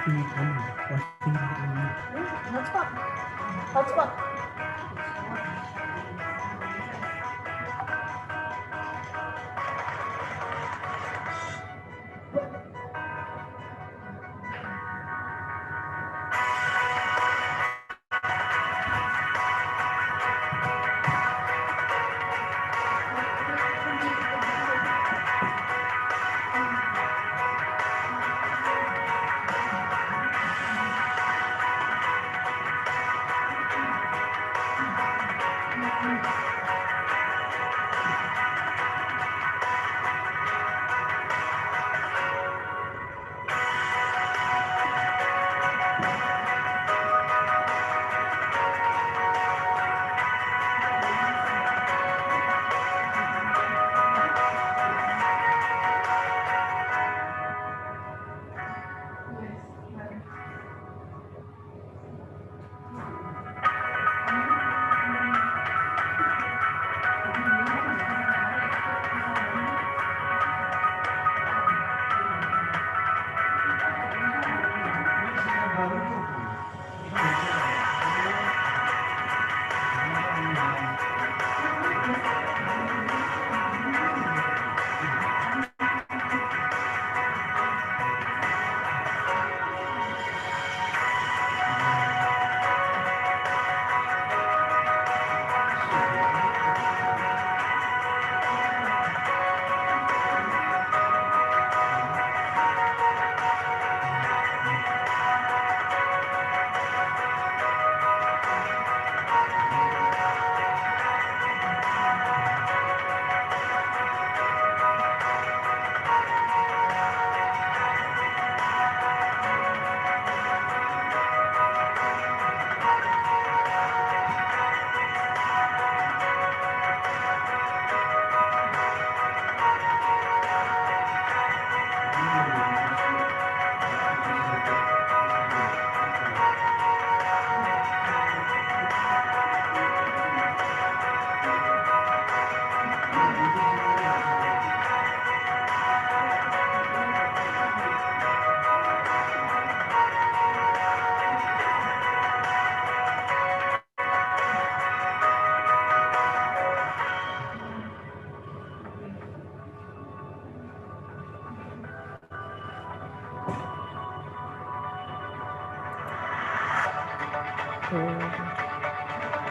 ini kamu posting ini. Hotspot. Hotspot.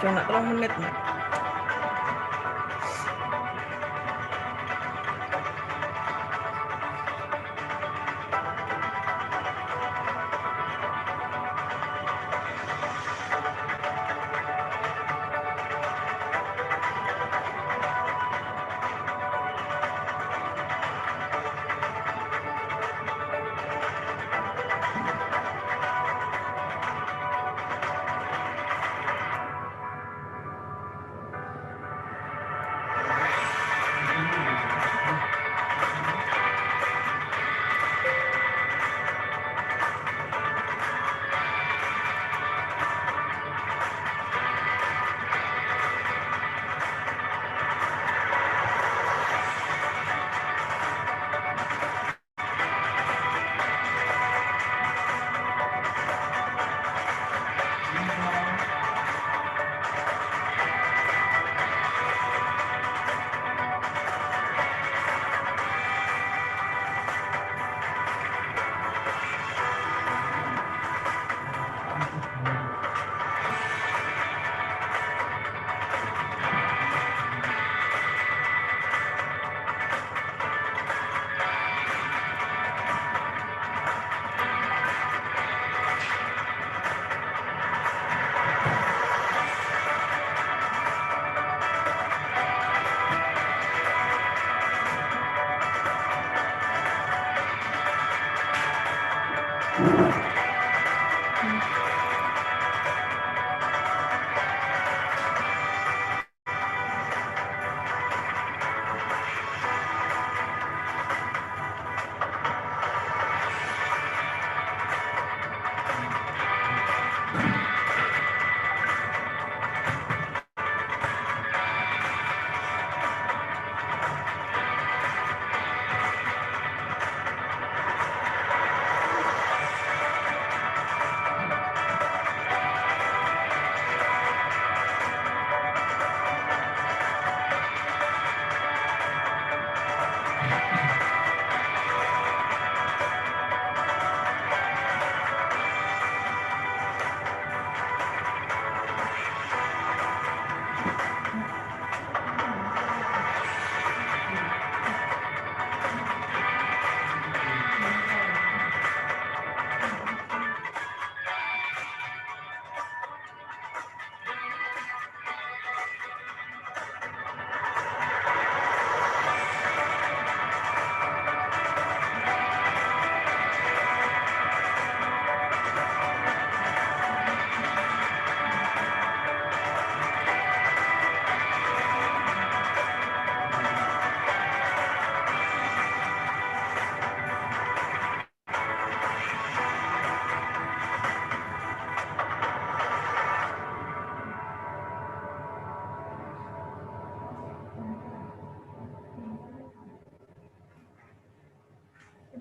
Cuma 3 menit nih.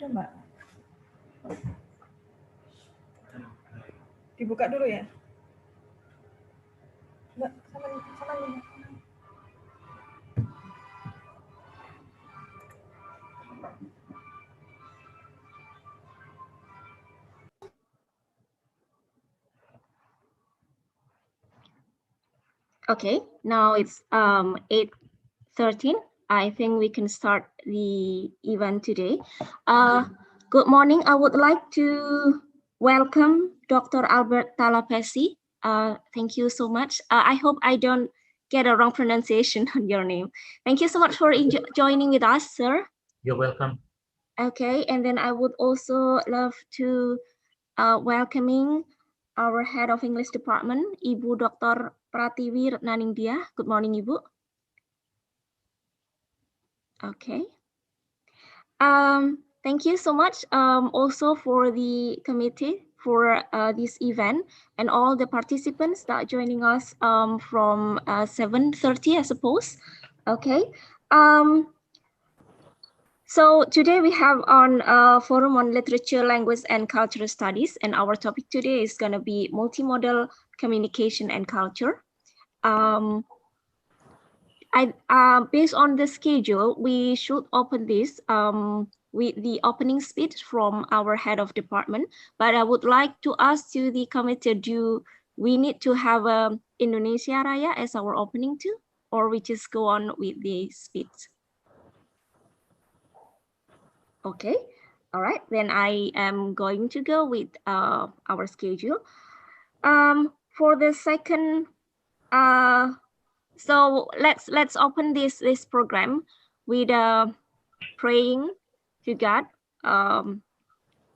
Ada Mbak. Dibuka dulu ya. Mbak, sana dulu. Okay, now it's 8:13. I think we can start the event today. Good morning. I would like to welcome Dr. Albert Talapesi. Thank you so much. I hope I don't get a wrong pronunciation on your name. Thank you so much for joining with us, sir. You're welcome. Okay, and then I would also love to welcoming our head of English department, Ibu Dr. Pratiwi Retnaningdia. Good morning, Ibu. Okay. Thank you so much also for the committee for this event and all the participants that are joining us from 7:30, I suppose. Okay. So today we have on a forum on literature, language, and cultural studies, and our topic today is going to be multimodal communication and culture. Based on the schedule, we should open this with the opening speech from our head of department. But I would like to ask to the committee, do we need to have Indonesia Raya as our opening too, or we just go on with the speech? Okay, all right, then I am going to go with our schedule. For the second, so let's open this program with praying to God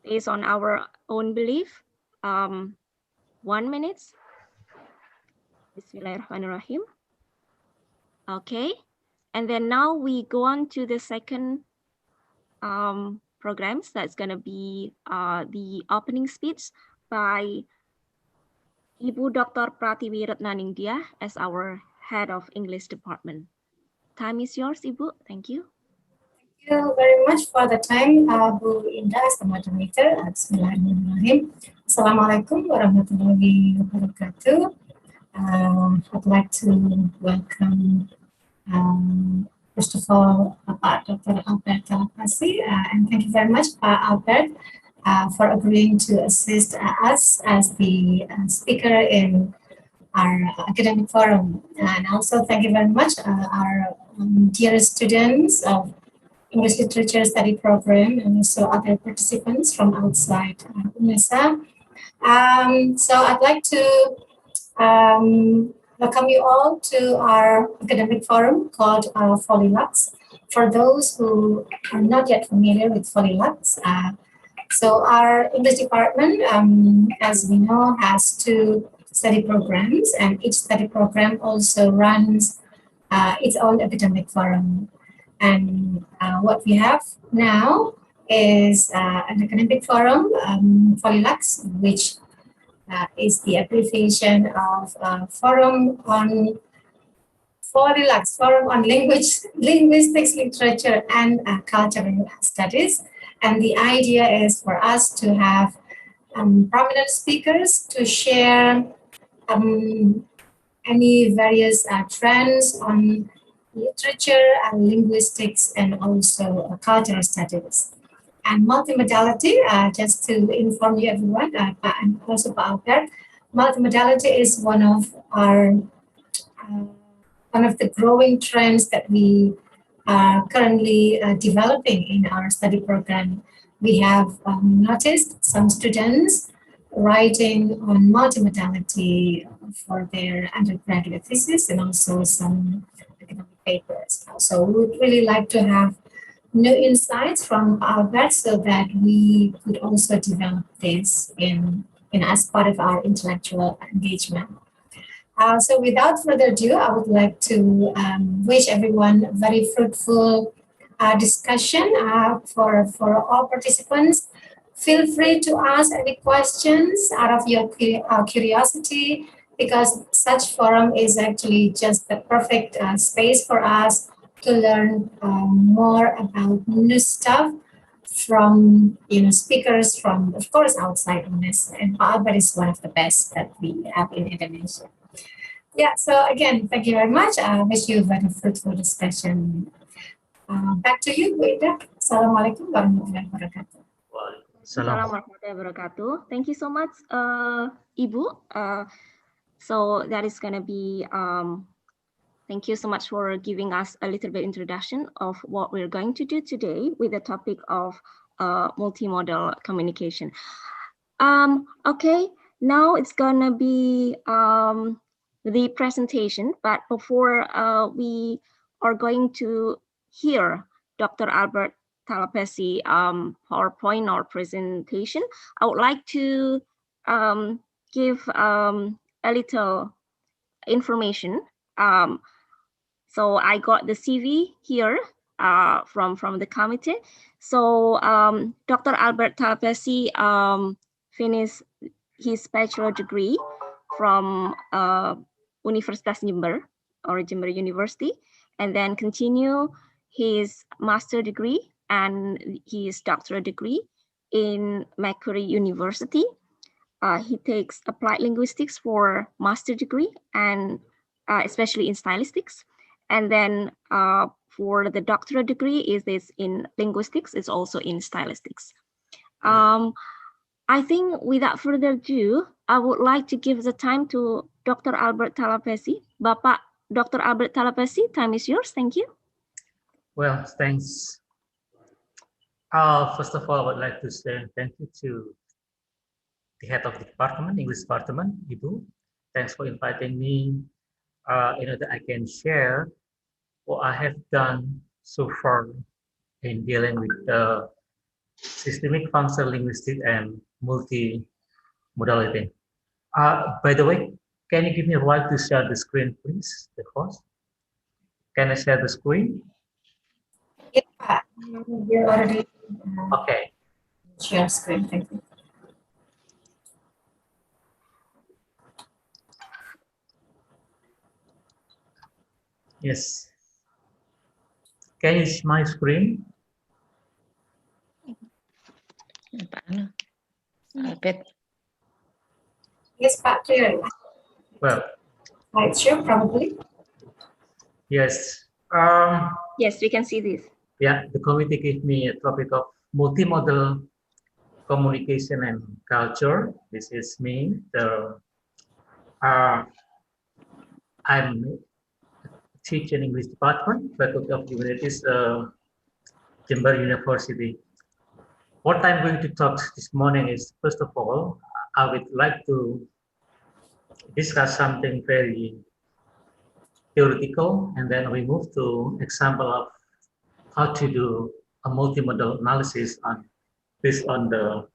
based on our own belief. 1 minute. Bismillahirrahmanirrahim. Okay, and then now we go on to the second programs. That's going to be the opening speech by Ibu Dr. Pratiwi Retnaningdia as our head of English department. Time is yours, Ibu. Thank you. Thank you very much for the time, Bu Indah, as the moderator. Bismillahirrahmanirrahim. Assalamualaikum warahmatullahi wabarakatuh. I'd like to welcome, first of all, Pak Dr. Albert Talapesi, and thank you very much, Pak Albert, for agreeing to assist us as the speaker in our academic forum. And also thank you very much, our dearest students of English Literature Study Program and also other participants from outside UNESA. So I'd like to welcome you all to our academic forum called Folilacs. For those who are not yet familiar with Folilacs, so our English department, as we know, has 2 study programs, and each study program also runs its own academic forum. And what we have now is an academic forum, Folilacs, which is the abbreviation of Forum on Folilacs, Forum on Linguistics, Literature, and Cultural Studies. And the idea is for us to have prominent speakers to share any various trends on literature and linguistics and also cultural studies. And multimodality, just to inform you everyone, and also for Albert, multimodality is one of the growing trends that we are currently developing in our study program. We have noticed some students writing on multimodality for their undergraduate thesis and also some academic papers. So we would really like to have new insights from Albert so that we could also develop this in as part of our intellectual engagement. So without further ado, I would like to wish everyone a very fruitful discussion for all participants. Feel free to ask any questions out of your curiosity, because such forum is actually just the perfect space for us to learn more about new stuff from speakers from, of course, outside UNES, and Pak Albert is one of the best that we have in Indonesia. Yeah, so again, thank you very much. I wish you a very fruitful discussion. Back to you, Bu Ida. Assalamualaikum warahmatullahi wabarakatuh. Assalamualaikum warahmatullahi wabarakatuh. Thank you so much, Ibu. So that is going to be, thank you so much for giving us a little bit introduction of what we're going to do today with the topic of multimodal communication. Okay, now it's gonna be the presentation, but before we are going to hear Dr. Albert Talapesi PowerPoint or presentation, I would like to give a little information. So I got the CV here from the committee. So Dr. Albert Talapesi finished his bachelor degree from Universitas Jember or Jember University, and then continue his master degree and his doctoral degree in Macquarie University. He takes applied linguistics for master degree and especially in stylistics. And then for the doctoral degree is this in linguistics, it's also in stylistics. I think without further ado, I would like to give the time to Dr. Albert Talapesi. Bapak Dr. Albert Talapesi, time is yours. Thank you. Well, thanks. First of all, I would like to say thank you to the head of the department, English department, Ibu. Thanks for inviting me. That I can share what I have done so far in dealing with systemic functional linguistics and multimodality. By the way, can you give me a right to share the screen, please, the host? Can I share the screen? Yeah, you already Okay. share screen. Thank you. Yes. Can you see my screen? Yes, Pak, clear. Well, Right, sure, probably. yes. Yes, we can see this. Yeah, the committee gave me a topic of multimodal communication and culture. This is me. I'm teaching English department, Faculty of Humanities, Jember University. What I'm going to talk this morning is, first of all, I would like to discuss something very theoretical, and then we move to example of how to do a multimodal analysis based on the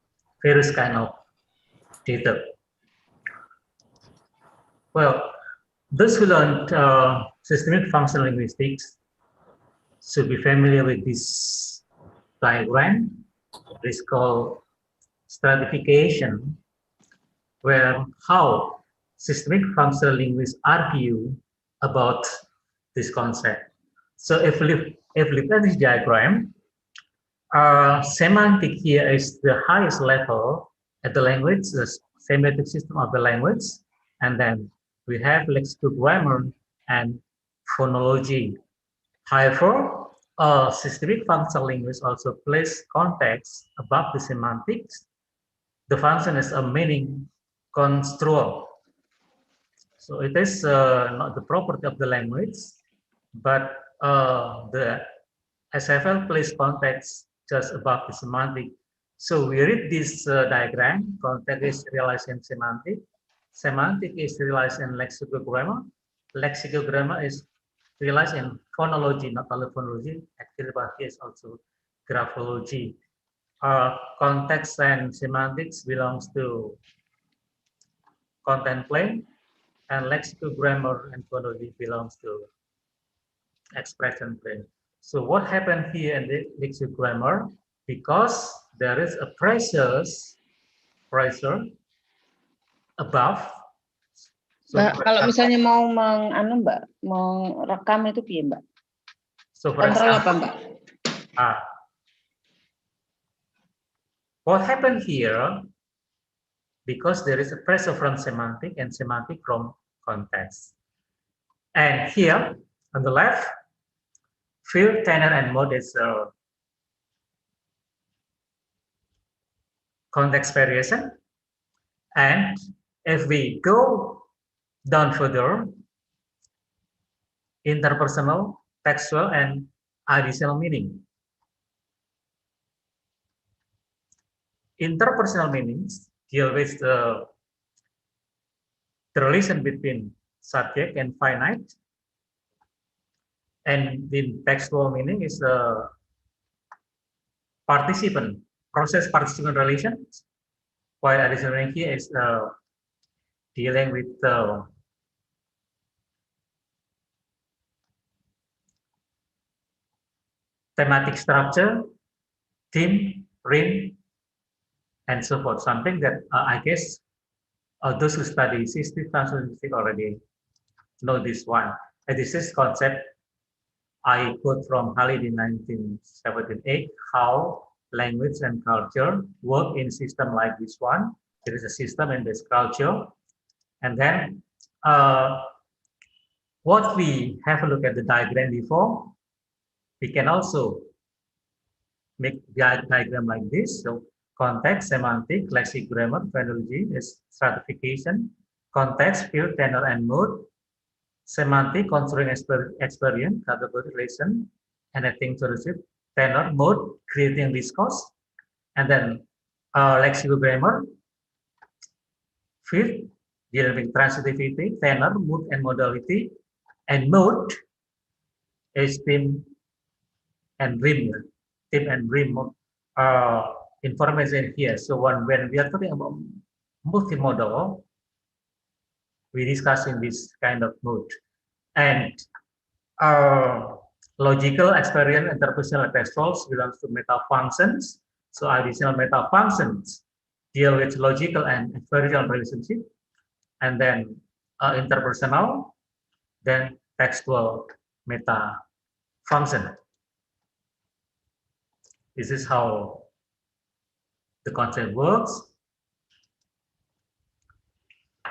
various kind of data. Well, those who learned systemic functional linguistics should be familiar with this diagram. It's called stratification, where how systemic functional linguists argue about this concept. So if we look at this diagram, semantic here is the highest level at the language, the semantic system of the language, and then we have lexical grammar and phonology. However, systemic functional linguists also place context above the semantics. The function is a meaning construal. So it is not the property of the language, but the SFL place context just above the semantic. So we read this diagram. Context is realized in semantic. Semantic is realized in lexical grammar. Lexical grammar is realized in phonology, not only phonology. Activity is also graphology. Context and semantics belongs to content plane, and lexical grammar and phonology belongs to expression plane. So what happened here in the lexical grammar? Because there is a pressure above. So Mbak, kalau misalnya mau merekam itu piye, Mbak? So for Kontrol example, apa, Mbak? What happened here, because there is a pressure from semantic and semantic from context. And here on the left, field, tenor, and mode is context variation. And if we go down further, interpersonal, textual, and additional meaning. Interpersonal meanings deal with the relation between subject and finite. And the textual meaning is the participant, process participant relation, while additional meaning here is dealing with the thematic structure, theme, rhyme, and so forth. Something that I guess those who study system linguistics already know this one. And this is concept I quote from Halid in 1978, how language and culture work in system like this one. There is a system in this culture. And then what we have a look at the diagram before, we can also make the diagram like this. So context, semantic, lexic, grammar, phonology is stratification, context, field, tenor, and mood, semantic, considering experience, category, relation, anything to receive, tenor, mode, creating discourse, and then lexical grammar, field, dealing with transitivity, tenor, mood, and modality, and mode is theme and rim, theme and rim information here. So when we are talking about multimodal, we discussing this kind of mode. And logical, experience, interpersonal, textuals belongs to meta functions. So additional meta functions deal with logical and experiential relationship, and then interpersonal, then textual meta function. This is how the concept works.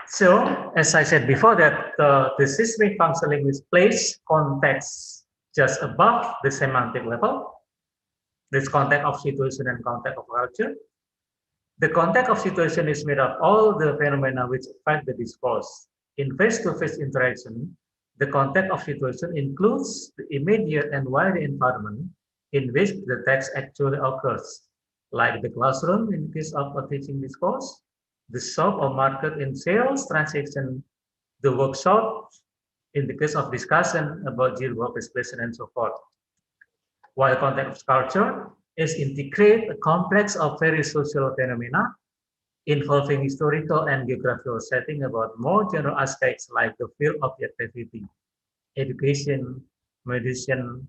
So, as I said before, that the systemic function language place context just above the semantic level. This context of situation and context of culture. The context of situation is made of all the phenomena which affect the discourse. In face-to-face interaction, the context of situation includes the immediate and wider environment in which the text actually occurs, like the classroom in case of a teaching discourse, the shop or market in sales transaction, the workshop in the case of discussion about geo work expression and so forth. While context of culture is integrate a complex of various social phenomena involving historical and geographical setting about more general aspects like the field of the activity, education, medicine,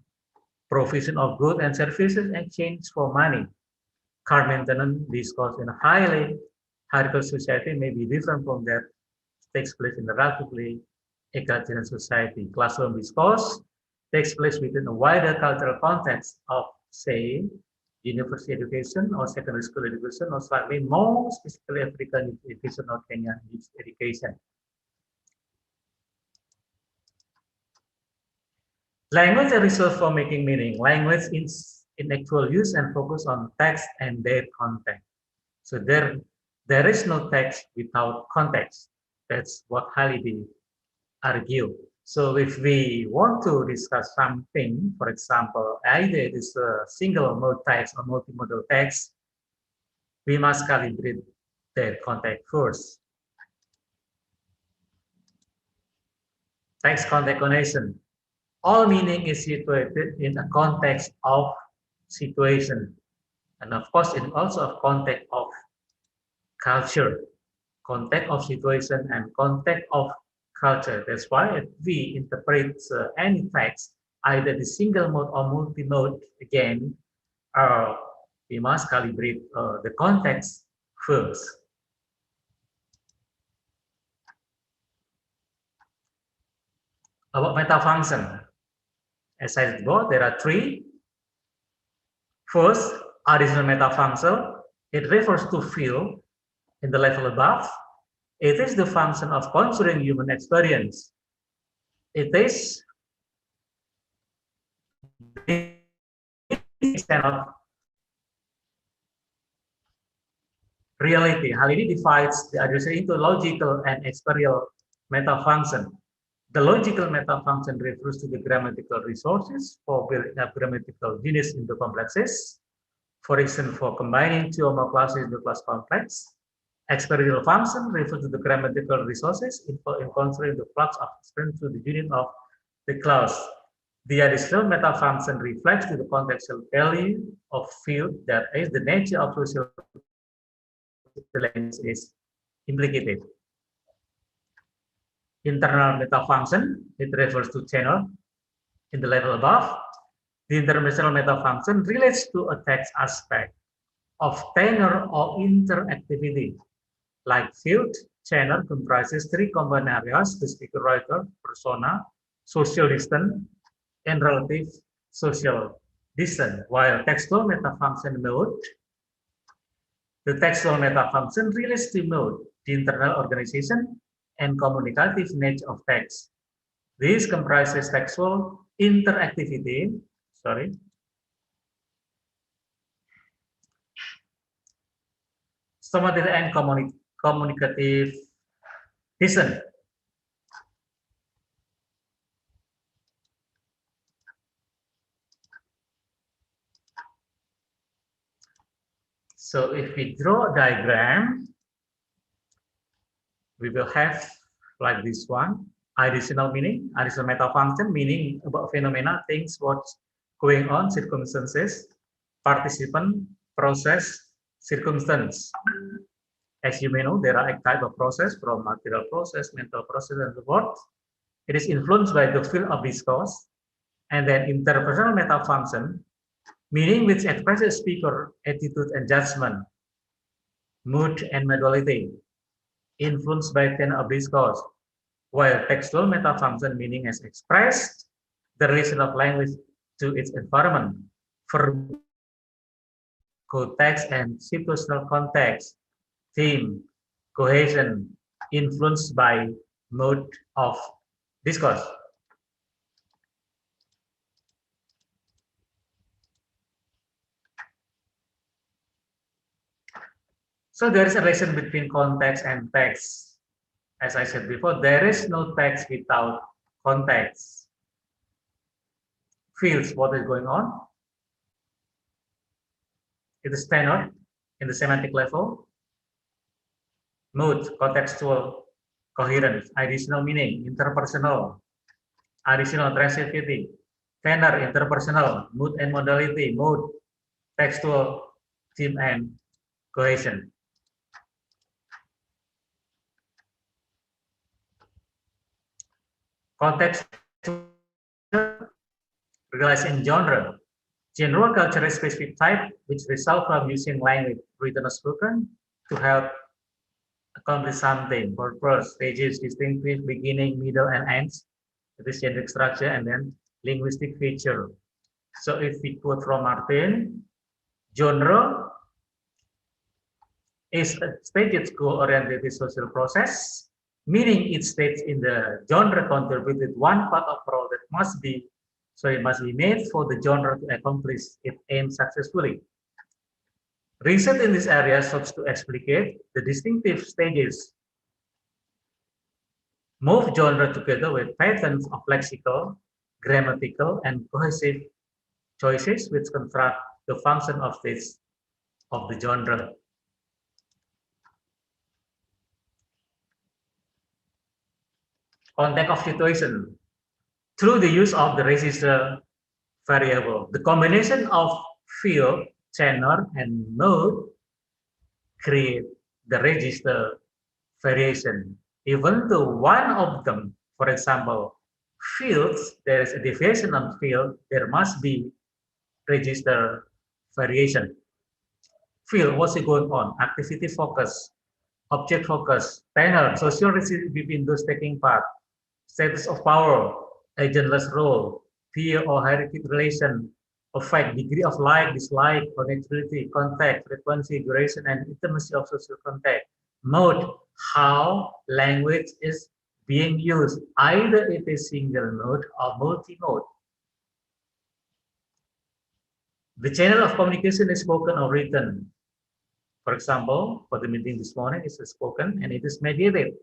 provision of goods and services, exchange for money. Car maintenance discourse in a highly hierarchical society may be different from that takes place in a relatively egalitarian society. Classroom discourse takes place within a wider cultural context of, say, university education or secondary school education, or slightly more specifically African education or Kenyan education. Language is resource for making meaning. Language is in actual use and focus on text and their content. So there is no text without context. That's what Halliday argued. So if we want to discuss something, for example, either it is a single mode text or multimodal text, we must calibrate their context first. Text context connection. All meaning is situated in a context of situation. And of course, it also a context of culture, context of situation and context of culture. That's why if we interpret any text, either the single mode or multi-mode, again, we must calibrate the context first. About meta function, as I said before, there are three. First, additional meta function It refers to feel in the level above. It is the function of considering human experience. It is of reality. Hal ini divides the adversary into logical and experiential metafunction. The logical metafunction refers to the grammatical resources for building up grammatical units into complexes. For example, for combining two or more classes into class complex. Experiential function refers to the grammatical resources in considering the flux of experience to the unit of the class. The additional metafunction reflects to the contextual value of field, that is the nature of social language is implicated. Internal metafunction, it refers to channel in the level above. The intermedial metafunction relates to a text aspect of tenor or interactivity. Like field, channel comprises three common areas: the speaker, writer, persona, social distance, and relative social distance. While textual metafunction mode, the textual metafunction relates to mode, the internal organization, and communicative nature of text. This comprises textual interactivity, somatic and communicative listen. So if we draw a diagram, we will have like this one, additional meaning, additional metafunction, meaning about phenomena, things, what's going on, circumstances, participant, process, circumstance. As you may know, there are a type of process from material process, mental process, and so forth. It is influenced by the field of discourse, and then interpersonal metafunction, meaning which expresses speaker attitude and judgment, mood and modality, influenced by tenor of discourse, while textual metafunction, meaning as expressed the relation of language to its environment, verb, context, and situational context, theme, cohesion, influenced by mode of discourse. So there is a relation between context and text. As I said before, there is no text without context. Feels what is going on. It is tenor in the semantic level. Mood, contextual coherence, additional meaning, interpersonal, additional transitivity, tenor, interpersonal, mood and modality, mood, textual, theme, and cohesion. Context realized in genre. General culture is specific type which result from using language written or spoken to help accomplish something, purpose, stages, distinctive, beginning, middle, and ends. It is generic structure and then linguistic feature. So if we quote from Martin, genre is a stated goal-oriented social process, meaning each stage in the genre contributed one part of role that must be made for the genre to accomplish its aim successfully. Research in this area serves to explicate the distinctive stages, move genre together with patterns of lexical, grammatical, and cohesive choices which construct the function of this of the genre. Context of situation. Through the use of the register variable, the combination of field, channel, and mode create the register variation. Even though one of them, for example, fields, there is a deviation on field, there must be register variation. Field, what's going on? Activity focus, object focus, panel, social between those taking part, status of power, agentless role, peer or hierarchy relation, affect degree of like, dislike, connectivity, contact, frequency, duration, and intimacy of social contact. Mode, how language is being used, either it is single mode or multimode. The channel of communication is spoken or written. For example, for the meeting this morning, it's spoken and it is mediated,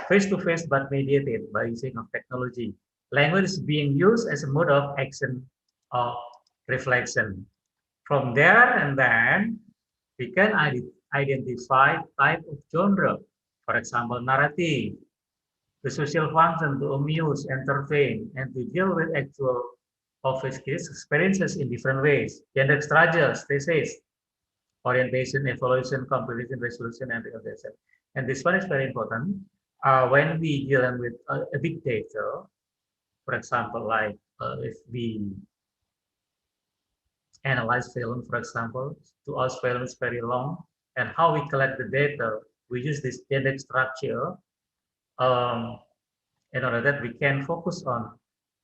face-to-face but mediated by using of technology. Language is being used as a mode of action or reflection. From there and then, we can identify type of genre. For example, narrative, the social function to amuse, entertain, and to deal with actual office experiences in different ways. Gender structures, thesis, orientation, evaluation, comprehension, resolution, and realization. And this one is very important. When we deal with a big data, for example, like if we analyze film, for example, to us film is very long, and how we collect the data, we use this data structure um, in order that we can focus on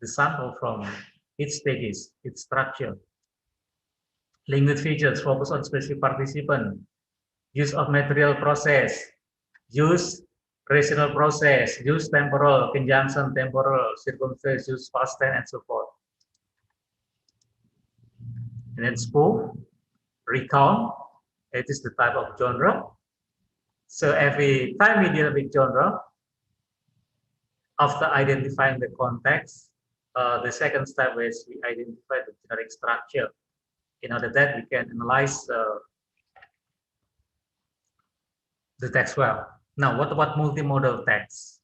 the sample from each stages, its structure. Language features focus on specific participant, use of material process, use rational process, use temporal, conjunction, temporal, circumstance, use past tense, and so forth. And then spoof, recount, it is the type of genre. So every time we deal with genre, after identifying the context, the second step is we identify the generic structure. In order that we can analyze the text well. Now, what about multimodal text?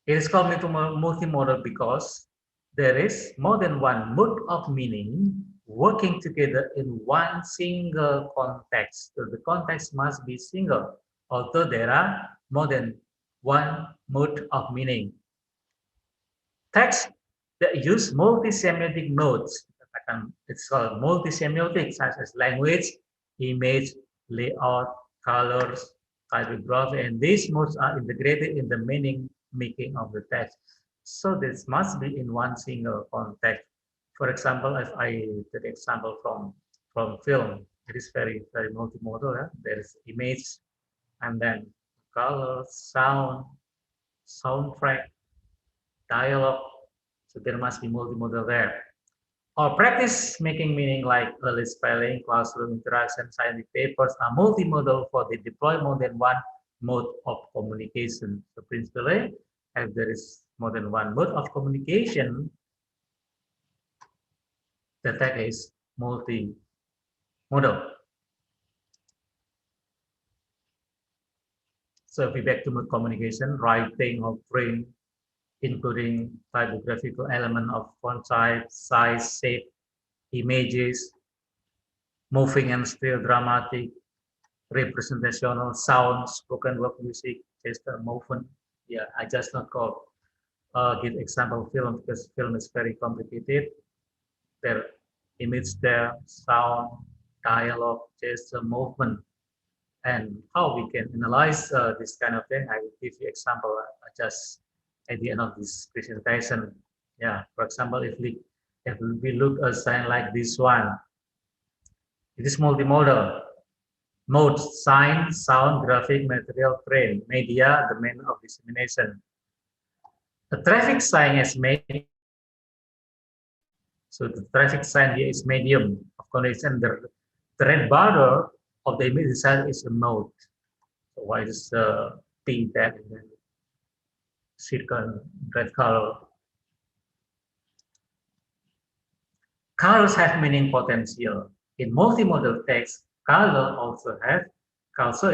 It is called multimodal because there is more than one mode of meaning working together in one single context. So the context must be single, although there are more than one mode of meaning. Text that use multisemiotic modes, it's called multisemiotic, such as language, image, layout, colors, typography, and these modes are integrated in the meaning making of the text. So this must be in one single context. For example, if I take example from film, it is very multimodal. Yeah? There is image, and then colors, sound, soundtrack, dialogue. So there must be multimodal there. Or practice making meaning like early spelling, classroom interaction, scientific papers are multimodal for the deploy more than one mode of communication. So principally, if there is more than one mode of communication, the text is multimodal. So if we back to communication, writing or print, including typographical element of font size, shape, images, moving and still, dramatic, representational, sound, spoken word music, gesture, movement. Yeah, I just not give example of film because film is very complicated. There, image there, sound, dialogue, gesture, movement, and how we can analyze this kind of thing. I will give you example just at the end of this presentation. Yeah, for example, if we look at a sign like this one, it is multimodal. Mode, sign, sound, graphic, material, frame, media, the manner of dissemination. The traffic sign is made. So the traffic sign here is medium of connection. The red border of the image itself is a mode. So why is the P that and then circle red color? Colors have meaning potential. In multimodal text, color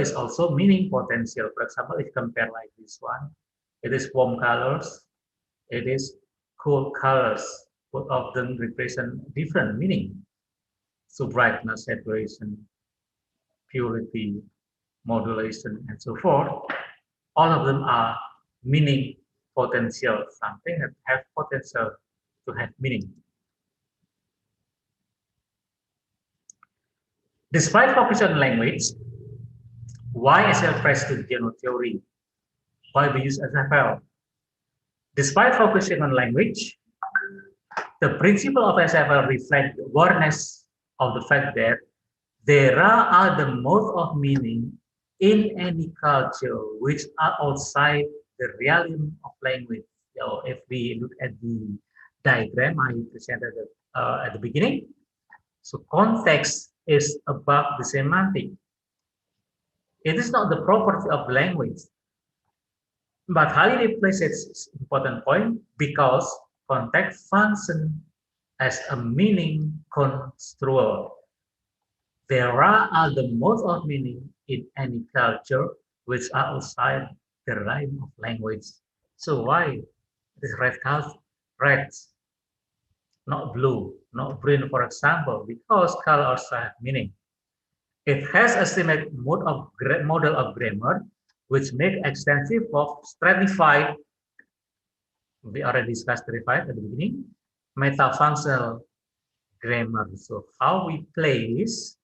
is also meaning potential. For example, if you compare like this one, it is warm colors, it is cool colors. Both of them represent different meaning. So brightness, saturation, purity, modulation, and so forth. All of them are meaning potential, something that have potential to have meaning. Despite focus on language, why SL press to general theory? Why we use SFL? Despite focusing on language, The principle of SFL reflects awareness of the fact that there are other modes of meaning in any culture which are outside the realm of language. So if we look at the diagram I presented at the beginning, so context is above the semantic. It is not the property of language, but highly places its important point because context functions as a meaning construal. There are other modes of meaning in any culture which are outside the realm of language. So why this red color, red, not blue, not green, for example, because color also have meaning. It has a systematic model of grammar which make extensive of stratified, we already discussed stratified at the beginning, metafunctional grammar. So how we place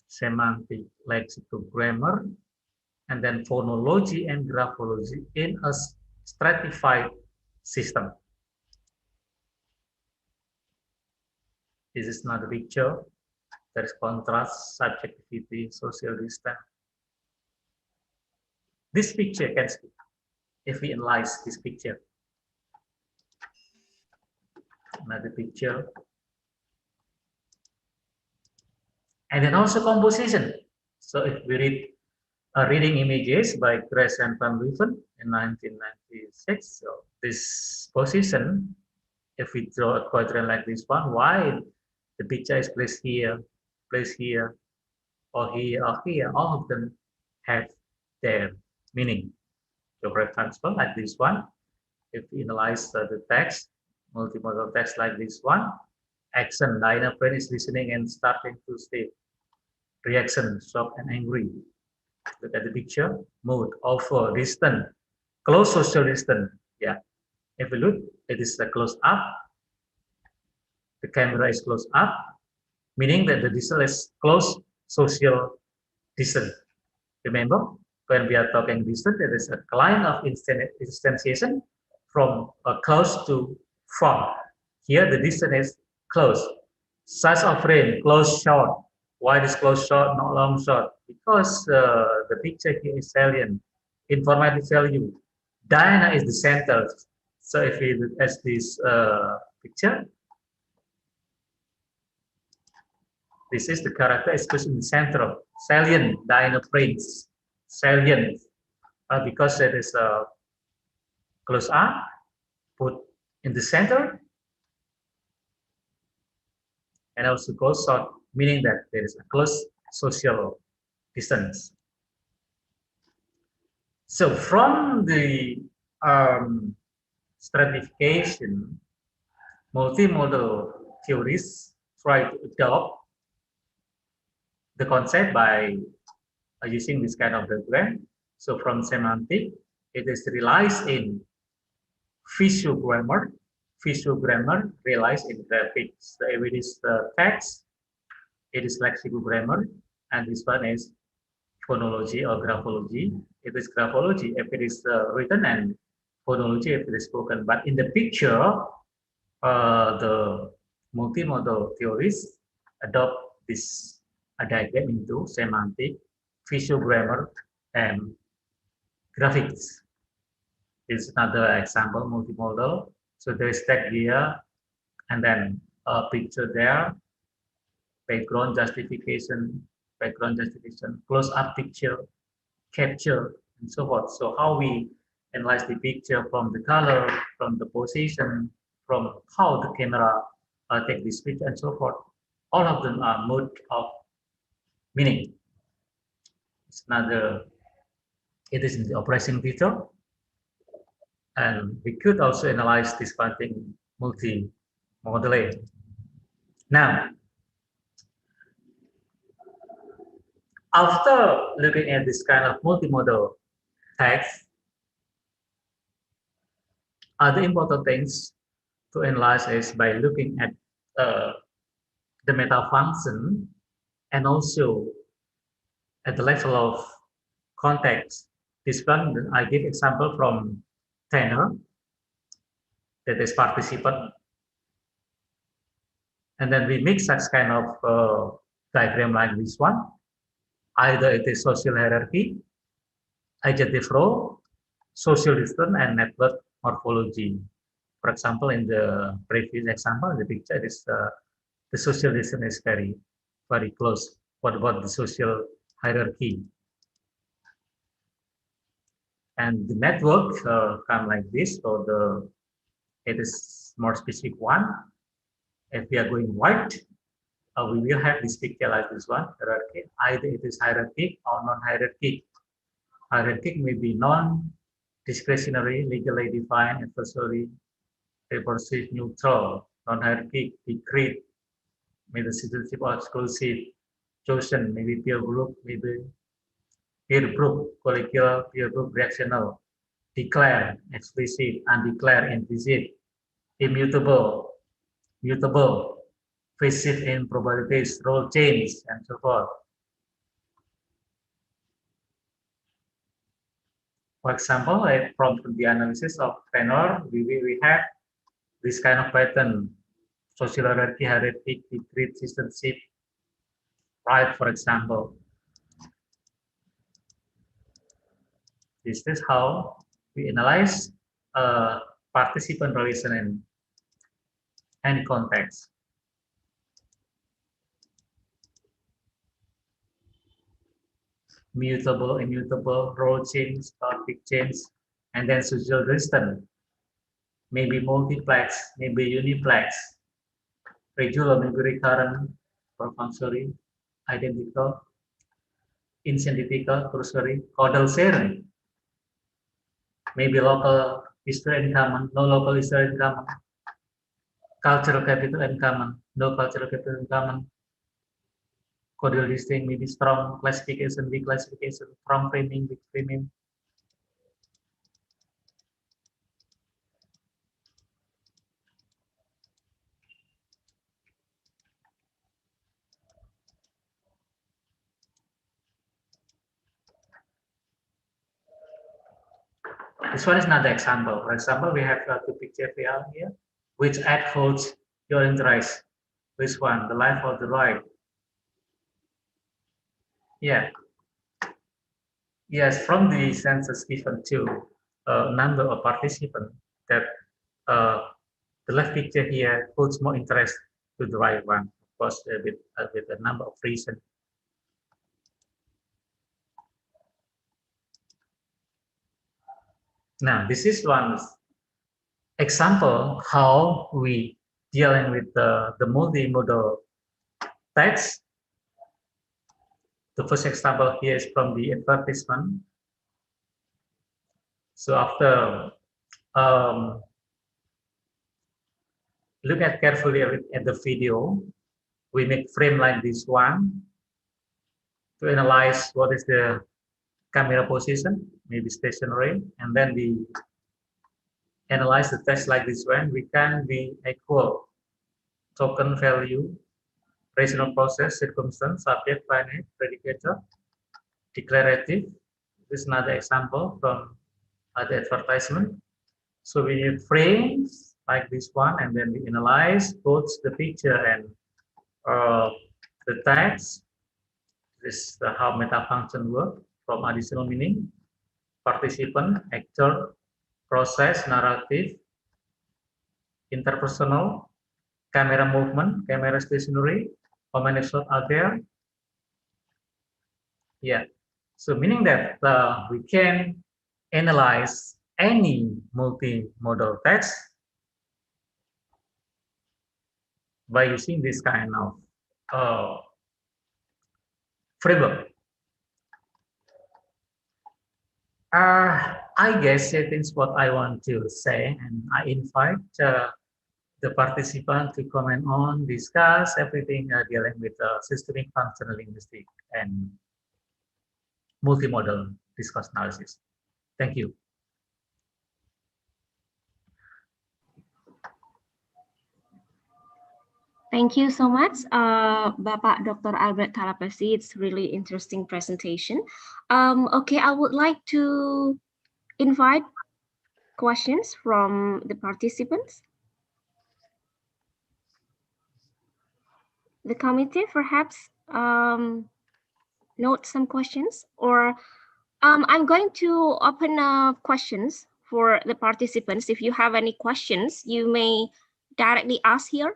semantic, lexical grammar, and then phonology and graphology in a stratified system. This is not a picture. There is contrast, subjectivity, social distance. This picture can speak if we analyze this picture. Another picture. And then also composition. So if we read Reading Images by Grace and Van Leeuwen in 1996, so this position, if we draw a quadrant like this one, why the picture is placed here, or here, all of them have their meaning. So for example, like this one, if we analyze the text, multimodal text like this one, action, the inner brain is listening and starting to state. Reaction, shocked and angry. Look at the picture, mood, offer, distant, close social distance. Yeah, if we look, it is a close up. The camera is close up, meaning that the distance is close social distance. Remember, when we are talking distance, there is a line of instantiation from close to far. Here, the distance is close. Size of frame, close short. Why this close short, not long short? Because the picture here is salient, informative value. Diana is the center. So if we look at this picture, this is the character expressed in the center. Salient, Diana prints. Salient, because there is a close up, put in the center, and also close short, meaning that there is a close social distance. So from the stratification, multimodal theories try to adopt the concept by using this kind of diagram. So from semantic, it is realized in visual grammar. Visual grammar realized in graphics. So if it is the text, it is lexical grammar, and this one is phonology or graphology. It is graphology if it is written, and phonology if it is spoken. But in the picture, the multimodal theories adopt this diagram into semantic, visual grammar, and graphics. This is another example, multimodal. So there is text here, and then a picture there, background justification, close-up picture, capture, and so forth. So how we analyze the picture from the color, from the position, from how the camera take this picture, and so forth. All of them are mode of meaning. It's another, it is in the operation theater. And we could also analyze this one thing multimodally. Now, after looking at this kind of multimodal text, other important things to analyze is by looking at the meta function and also at the level of context. This one, I give example from tenor, that is participant, And then we mix such kind of diagram like this one. Either it is social hierarchy, adjective role, social distance, and network morphology. For example, in the previous example, the picture is the social distance is very close. What about the social hierarchy? And the network come like this. So it is more specific one. If we are going wide, we will have this picture like this one, hierarchy. Either it is hierarchic or non-hierarchic. Hierarchic may be non-discretionary, legally defined, adversary, recursive, neutral, non-hierarchic, decreed, maybe citizenship or exclusive, chosen, maybe peer group, maybe peer group, collegial, peer group, reactional, declare, explicit, undeclared, implicit, immutable, mutable, passive in probabilities, role change, and so forth. For example, from the analysis of tenor, we have this kind of pattern: social hierarchy, hierarchy, decreed, citizenship, right? For example, this is how we analyze participant relation in any context. Mutable, immutable, role change, topic change, and then social distance. Maybe multiplex, maybe uniplex, regular, maybe recurrent, perfunctory, identical, incidential, cursory, caudal sharing. Maybe local history in common, no local history in common, cultural capital in common, no cultural capital in common, caudal distinct, maybe strong classification, weak classification, strong framing, weak framing. This one is another example. For example, we have two pictures here. Which ad holds your interest? Which one? The left or the right? Yeah. Yes, from the census given to number of participants, that the left picture here holds more interest to the right one, of course, with a number of reasons. Now, this is one example how we dealing with the multimodal text. The first example here is from the advertisement. So after look at carefully at the video, we make frame like this one to analyze what is the camera position, maybe stationary, and then we analyze the text like this one. We can be equal token value, rational process, circumstance, subject, finite, predicator, declarative. This is another example from the advertisement. So we need frames like this one, and then we analyze both the picture and the text. This is how meta function work from additional meaning, participant, actor, process, narrative, interpersonal, camera movement, camera stationary, how many shots are there? Yeah. So meaning that we can analyze any multimodal text by using this kind of framework. I guess that is what I want to say, and I invite the participant to comment on, discuss everything dealing with systemic functional linguistics and multimodal discourse analysis. Thank you. Thank you so much, Bapak Dr. Albert Talapesi. It's really interesting presentation. Okay, I would like to invite questions from the participants. the committee perhaps note some questions, or I'm going to open up questions for the participants. If you have any questions, you may directly ask here.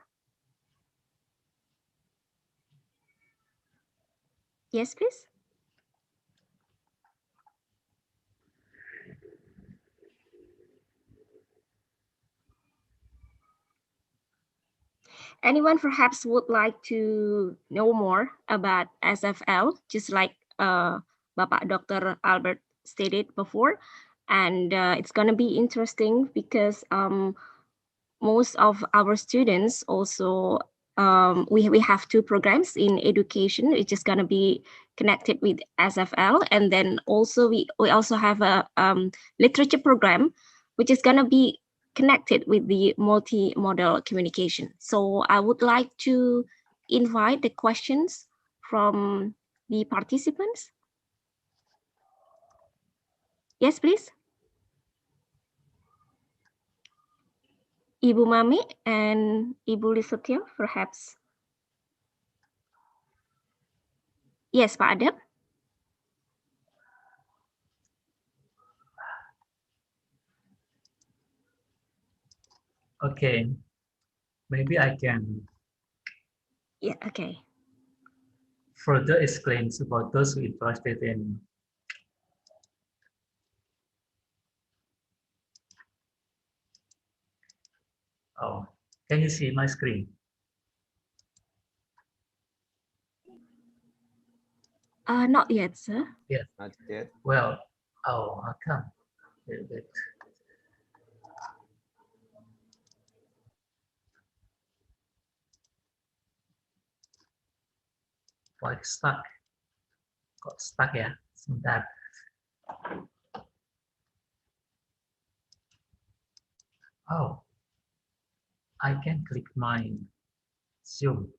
Yes, please. Anyone perhaps would like to know more about SFL, just like Bapak Dr. Albert stated before. And it's going to be interesting because most of our students also, we have two programs in education. It's just going to be connected with SFL. And then also we also have a literature program, which is going to be connected with the multimodal communication. So I would like to invite the questions from the participants. Yes, please. Ibu Mami and Ibu Lisotio, perhaps. Yes, Pak Adep. Okay, maybe I can Yeah, okay. further explain about those who are interested in oh, can you see my screen? Not yet, sir. Yes. Not yet. Well, oh, how come? A little bit. Why stuck? Got stuck ya? Sebentar. Oh, I can click my Zoom.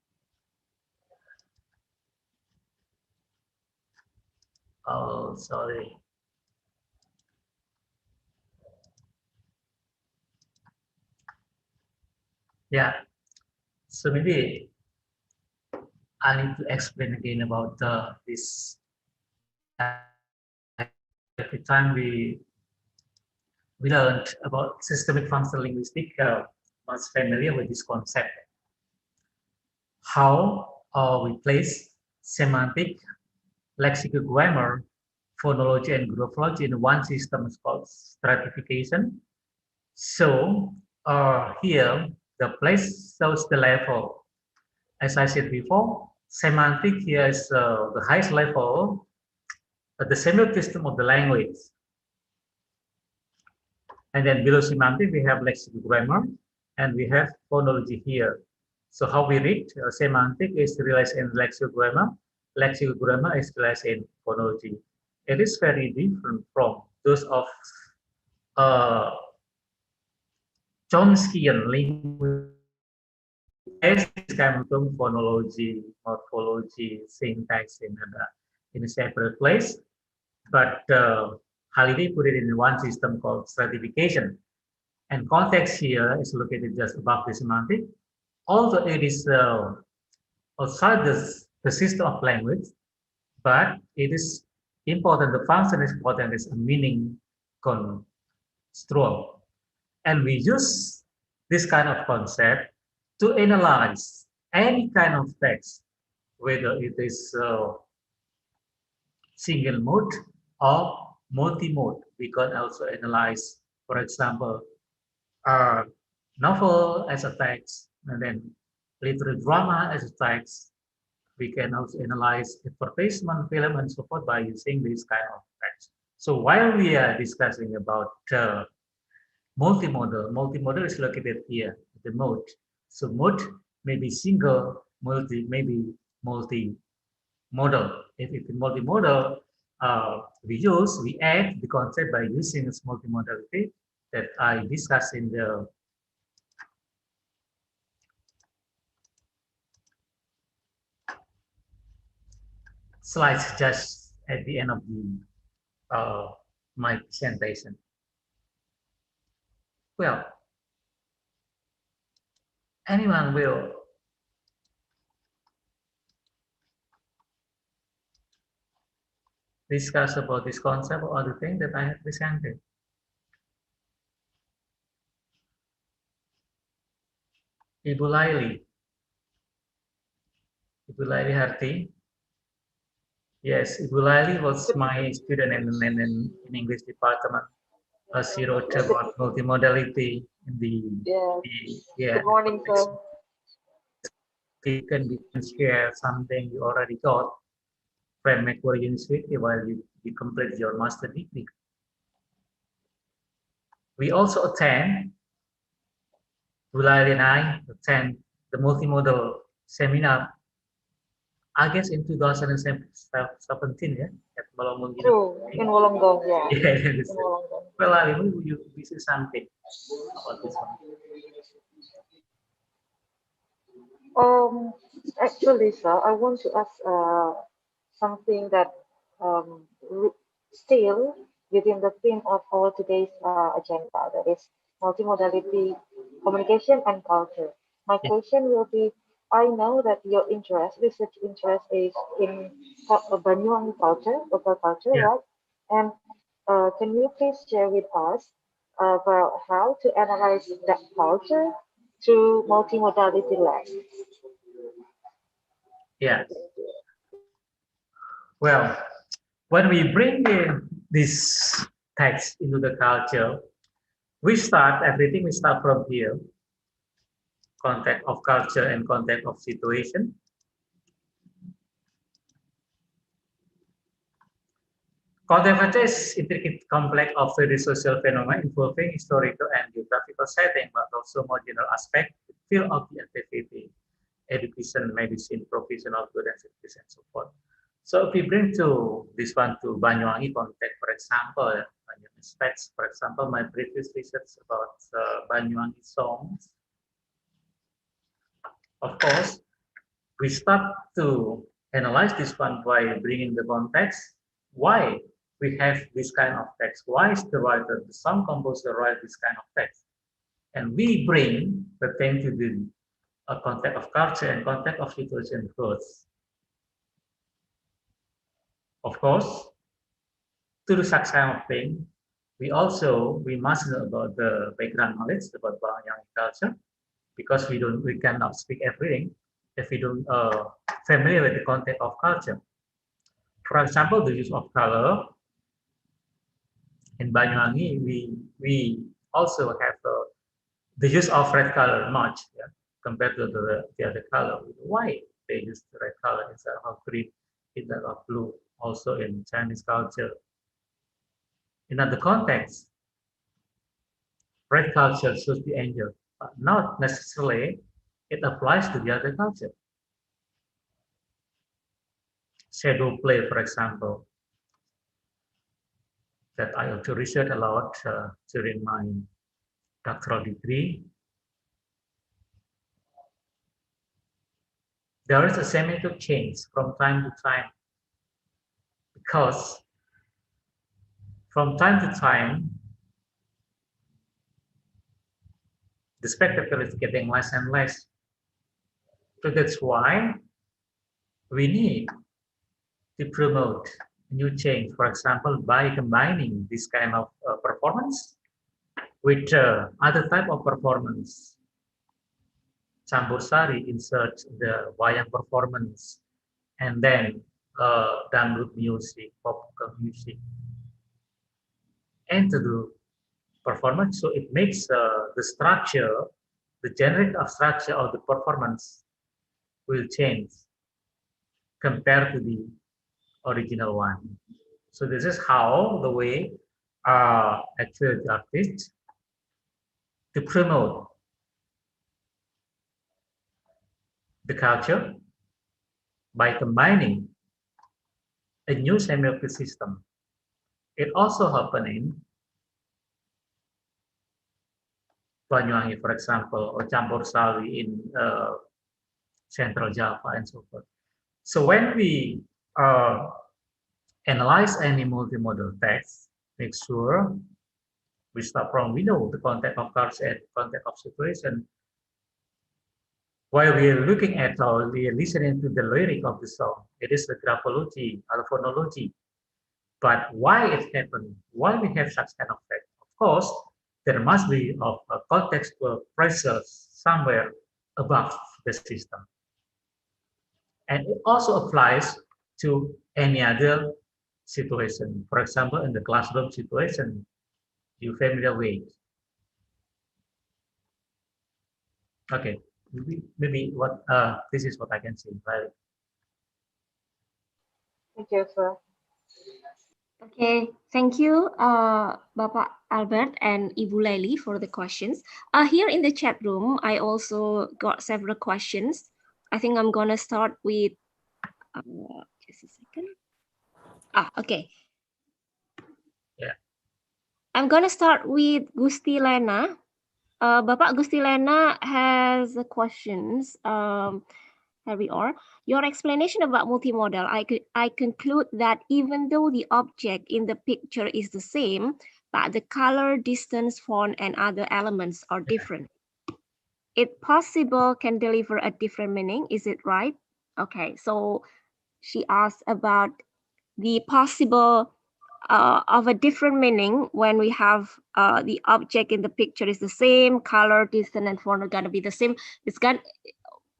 Oh, sorry. Yeah, so maybe I need to explain again about this. Every time we learned about systemic functional linguistics, was familiar with this concept. How we place semantic, lexical grammar, phonology, and graphology in one system is called stratification. So here, the place shows the level. As I said before, semantic here is the highest level at the semiotic system of the language. And then below semantic, we have lexical grammar, and we have phonology here. So how we read semantic is realized in lexical grammar is realized in phonology. It is very different from those of Chomskyan language. This kind of phonology, morphology, syntax in a separate place, but Halliday put it in one system called stratification. And context here is located just above the semantic. Although it is outside the system of language, but it is important, the function is important as a meaning construal. And we use this kind of concept to analyze any kind of text, whether it is single mode or multi-mode. We can also analyze, for example, novel as a text, and then literary drama as a text. We can also analyze advertisement, film, and so forth by using this kind of text. So while we are discussing about multimodal is located here, the mode. So mode may be single, maybe multimodal. If it's multimodal, we add the concept by using this multimodality that I discussed in the slides just at the end of my presentation. Well, anyone will discuss about this concept or other thing that I have presented? Ibu Laili. Ibu Laili Harti. Yes, Ibu Laili was my student in English department. She wrote about multimodality in Yes. yeah. Good morning, sir. We can share something you already got from Macquarie University while you complete your master degree. We also Bulari and I attend the multimodal seminar, I guess in 2017, yeah, at Malomon True. In University. Wollongong, yeah. Yeah, In Wollongong. well, Ali, you say something about this one? Um, Actually, sir, I want to ask something that still within the theme of our today's agenda, that is multimodality, communication, and culture. My Yeah, question will be, I know that your research interest is in Banyuwangi culture, local culture, yeah, right? And can you please share with us about how to analyze that culture through multimodality lens? yeah. Well, when we bring in this text into the culture, we start from here, context of culture and context of situation. Context is intricate complex of very social phenomena involving historical and geographical setting, but also more general aspect, field of the activity, education, medicine, professional good and service, and so forth. So if we bring to this one to Banyuwangi context, for example, Banyuwangi aspects, for example, my previous research about Banyuwangi songs, of course, we start to analyze this one by bringing the context. Why we have this kind of text? Why is the writer, the song composer, write this kind of text? And we bring the thing to the context of culture and context of situation first. Of course, to do such kind of thing, we must know about the background knowledge about Banyuwangi culture because we cannot speak everything if we don't familiar with the context of culture. For example, the use of color in Banyuwangi, we also have the use of red color much, yeah, compared to the other color. Why they use the red color instead of green, instead of blue? Also in Chinese culture, in other contexts, red culture shows the angel, but not necessarily it applies to the other culture. Shadow play, for example, that I also researched a lot during my doctoral degree. There is a semantic change from time to time because from time to time the spectacle is getting less and less. So that's why we need to promote new change. For example, by combining this kind of performance with other type of performance. Campur Sari insert the wayang performance and then dangdut music, pop music into the performance. So it makes the structure, the generic of structure of the performance will change compared to the original one. So this is how the way actually the artists to promote the culture by combining a new semiotic system. It also happening Banyuwangi, for example, or Campur Sari in Central Java and so forth. So when we uh, analyze any multimodal text, make sure we start from we know the context of culture and context of situation. While we are looking at or we are listening to the lyric of the song, it is the graphology or phonology But why it happened? Why we have such kind of fact? Of course, there must be of a contextual pressure somewhere above the system. And it also applies to any other situation. For example, in the classroom situation, you familiar with. Okay, maybe what this is what I can say. Right? Thank you, sir. Okay, thank you, Bapak Albert and Ibu Laili for the questions. Here in the chat room, I also got several questions. I think I'm gonna start with, just a second. Okay. Yeah. I'm gonna start with Gusti Lena. Bapak Gusti Lena has questions. Here we are. Your explanation about multimodal, I conclude that even though the object in the picture is the same, but the color, distance, font, and other elements are different. It possible can deliver a different meaning, is it right? Okay, so she asked about the possible of a different meaning when we have the object in the picture is the same, color, distance, and font are gonna be the same. It's gonna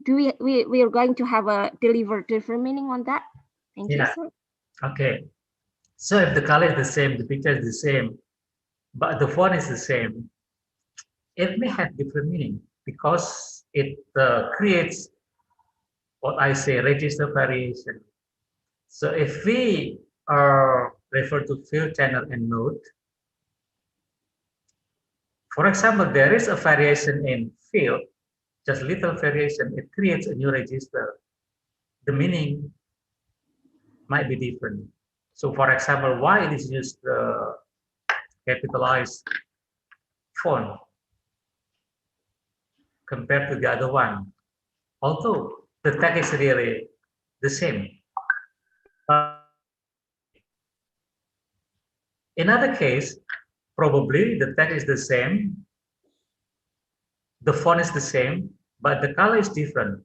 we are going to have a deliver different meaning on that. Thank you, Yeah. sir. Okay. So if the color is the same, the picture is the same, but the font is the same, it may have different meaning because it creates what I say register variation. So if we refer to field channel and node, for example, there is a variation in field, just little variation, it creates a new register. The meaning might be different. So for example, why it is used capitalized font compared to the other one, although the text is really the same. In other case, probably the text is the same, the font is the same, but the color is different.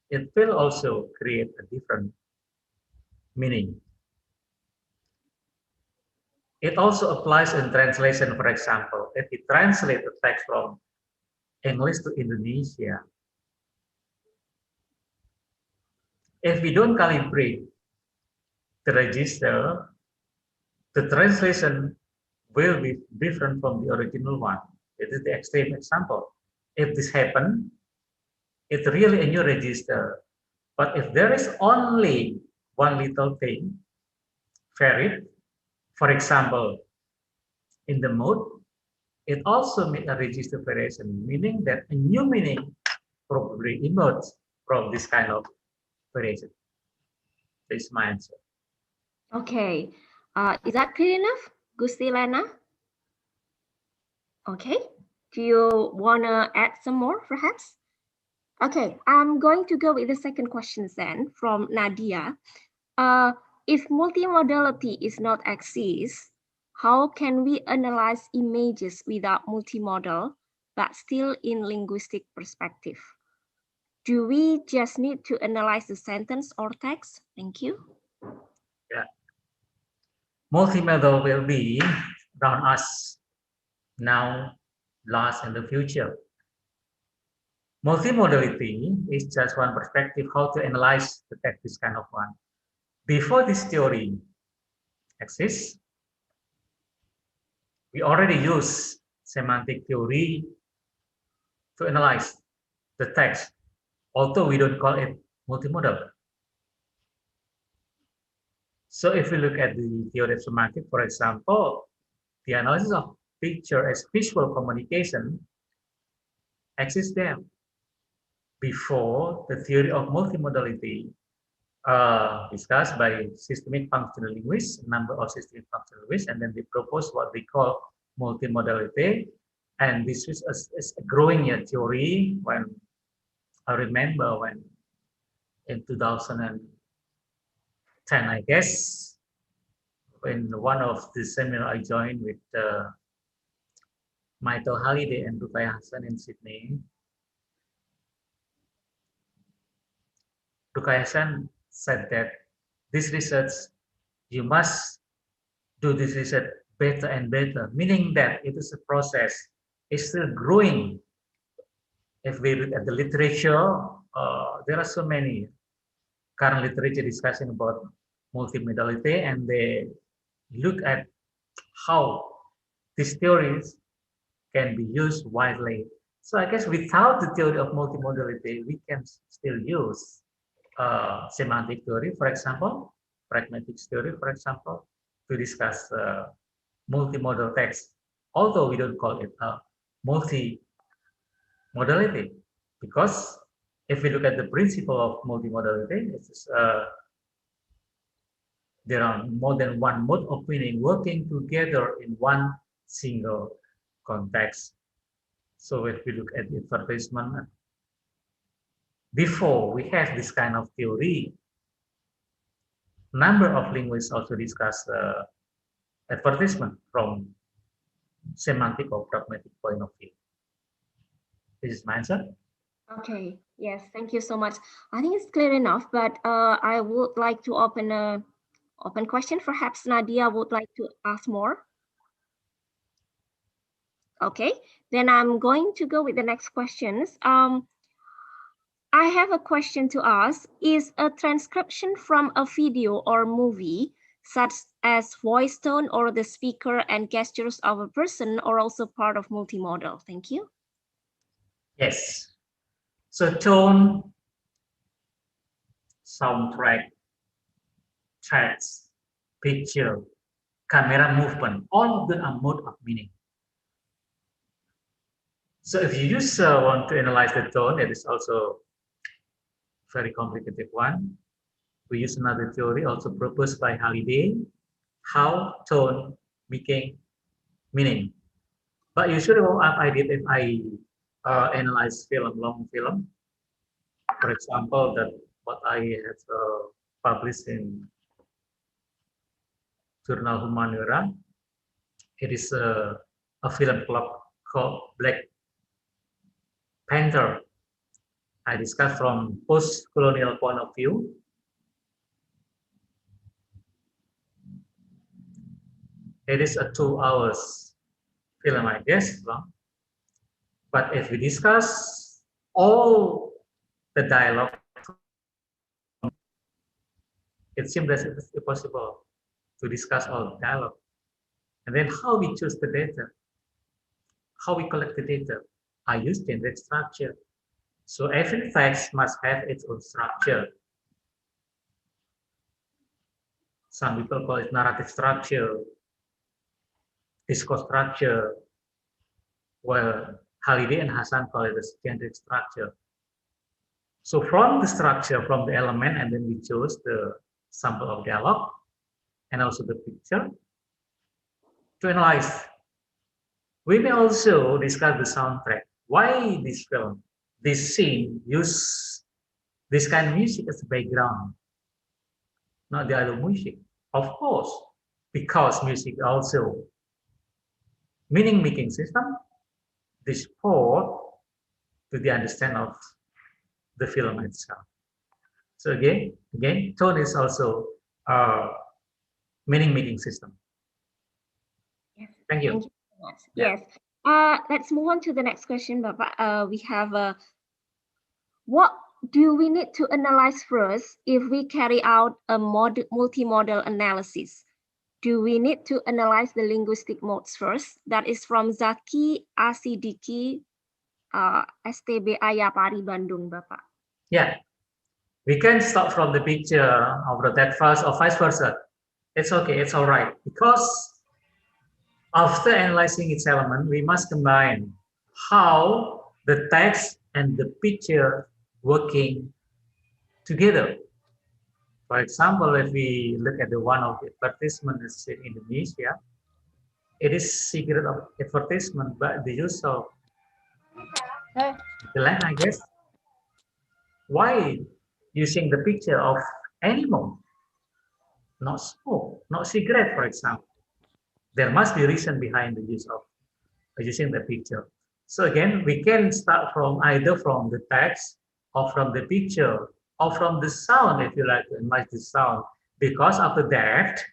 It will also create a different meaning. It also applies in translation, for example, if we translate the text from English to Indonesia, if we don't calibrate the register, the translation will be different from the original one. It is the extreme example. If this happens, it's really a new register. But if there is only one little thing varied, for example, in the mode, it also makes a register variation, meaning that a new meaning probably emerges from this kind of variation. This is my answer. Okay, is that clear enough, Gusti Lena? Okay, do you wanna add some more perhaps? Okay, I'm going to go with the second question then from Nadia. If multimodality is not exist, how can we analyze images without multimodal, but still in linguistic perspective? Do we just need to analyze the sentence or text? Thank you. Yeah. Multimodal will be around us now, last, and the future. Multimodality is just one perspective how to analyze the text, this kind of one. Before this theory exists, we already use semantic theory to analyze the text, although we don't call it multimodal. So if we look at the theory of semantic, for example, the analysis of picture as visual communication exists there before the theory of multimodality discussed by systemic functional linguists, a number of systemic functional linguists, and then they propose what we call multimodality. And this is a growing theory when I remember when in 2010, I guess, when one of the seminar I joined with Michael Halliday and Rukaya Hassan in Sydney. Rukaya Hassan said that this research, you must do this research better and better, meaning that it is a process, it's still growing. If we look at the literature, there are so many current literature discussing about multimodality, and they look at how these theories can be used widely. So I guess without the theory of multimodality, we can still use semantic theory, for example, pragmatic theory, for example, to discuss multimodal text, although we don't call it multimodality, because if we look at the principle of multimodality, there are more than one mode of meaning working together in one single context. So if we look at the advertisement, before we have this kind of theory, number of linguists also discuss advertisement from semantic or pragmatic point of view. This is my answer. Okay, yes, thank you so much. I think it's clear enough, but I would like to open a open question. Perhaps Nadia would like to ask more. Okay, then I'm going to go with the next questions. I have a question to ask. Is a transcription from a video or movie, such as voice tone or the speaker and gestures of a person, or also part of multimodal? Thank you. Yes. So tone, soundtrack, text, picture, camera movement, all of them are mode of meaning. So if you just want to analyze the tone, it is also very complicated one. We use another theory also proposed by Halliday, how tone became meaning. But usually what I did if I analyze film, long film, for example, that what I have published in Journal Humaniora, it is a film club called Black Panther. I discuss from post-colonial point of view. It is a 2 hours film, I guess, long. But if we discuss all the dialogue, it seems that it is impossible to discuss all the dialogue. And then how we choose the data, how we collect the data. I use generic structure. So every text must have its own structure. Some people call it narrative structure, discourse structure, while Halliday and Hassan call it a generic structure. So from the structure, from the element, and then we chose the sample of dialogue and also the picture to analyze. We may also discuss the soundtrack. Why this film, this scene, use this kind of music as a background, not the other music? Of course, because music also meaning-making system, this support to the understanding of the film itself. So again, tone is also a meaning-making system. Yes. Thank you. Thank you so much. Yeah. Yes. Let's move on to the next question, Bapak. We have what do we need to analyze first if we carry out a multimodal analysis? Do we need to analyze the linguistic modes first? That is from Zaki Asidiki, STB Ayapari, Bandung, Bapak. Yeah, we can start from the picture of the text first or vice versa. It's okay, it's all right. Because after analyzing its element, we must combine how the text and the picture working together. For example, if we look at the one of the advertisements in Indonesia, it is secret of advertisement, but the use of the line, I guess. Why using the picture of animal, not smoke, not cigarette, for example? There must be a reason behind the use of using the picture. So again, we can start from either from the text or from the picture or from the sound, if you like to analyze the sound. Because after that,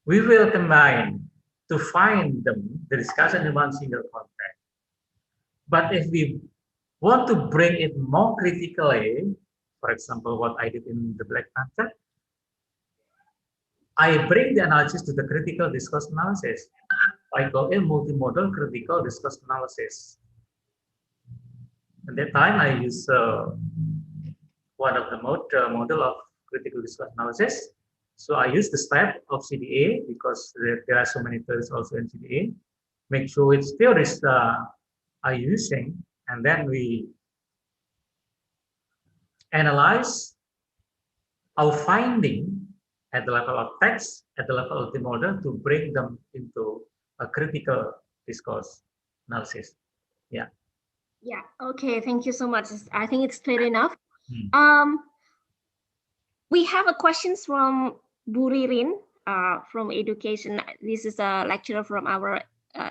we will combine to find the discussion in one single context. But if we want to bring it more critically, for example, what I did in the Black Panther, I bring the analysis to the critical discourse analysis. I call it multimodal critical discourse analysis. At that time, I use one of the model of critical discourse analysis. So I use the step of CDA because there are so many theories also in CDA. Make sure which theories are using, and then we analyze our finding at the level of text, at the level of the model to bring them into a critical discourse analysis. Yeah. Yeah. Okay. Thank you so much. I think it's clear enough. Hmm. We have a questions from Buririn from education. This is a lecturer from our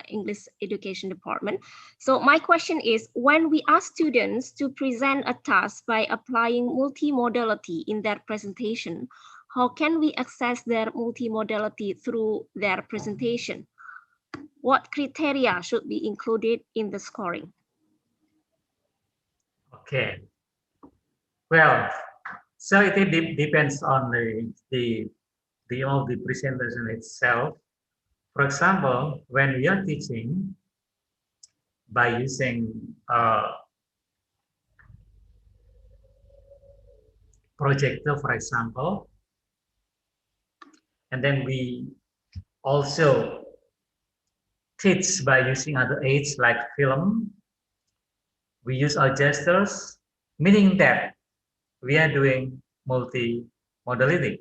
English education department. So my question is, when we ask students to present a task by applying multimodality in their presentation, how can we access their multimodality through their presentation? What criteria should be included in the scoring? Okay. Well, so it depends on the presentation itself. For example, when we are teaching by using projector, for example, and then we also teach by using other aids like film. We use our gestures, meaning that we are doing multimodality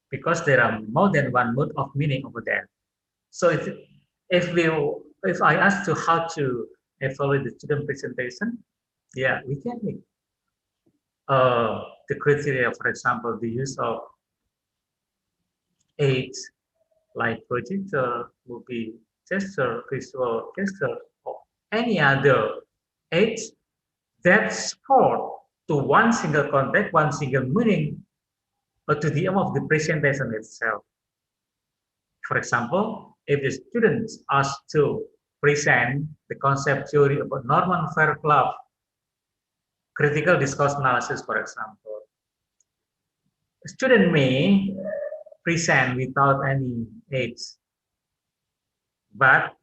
because there are more than one mode of meaning over there. So if I ask to how to evaluate the student presentation, yeah, we can make the criteria, for example, the use of aids like projector, movie gesture, visual gesture, or any other aids that support to one single context, one single meaning, or to the aim of the presentation itself. For example, if the students asked to present the concept theory about Norman Fairclough critical discourse analysis, for example, a student may present without any aids, but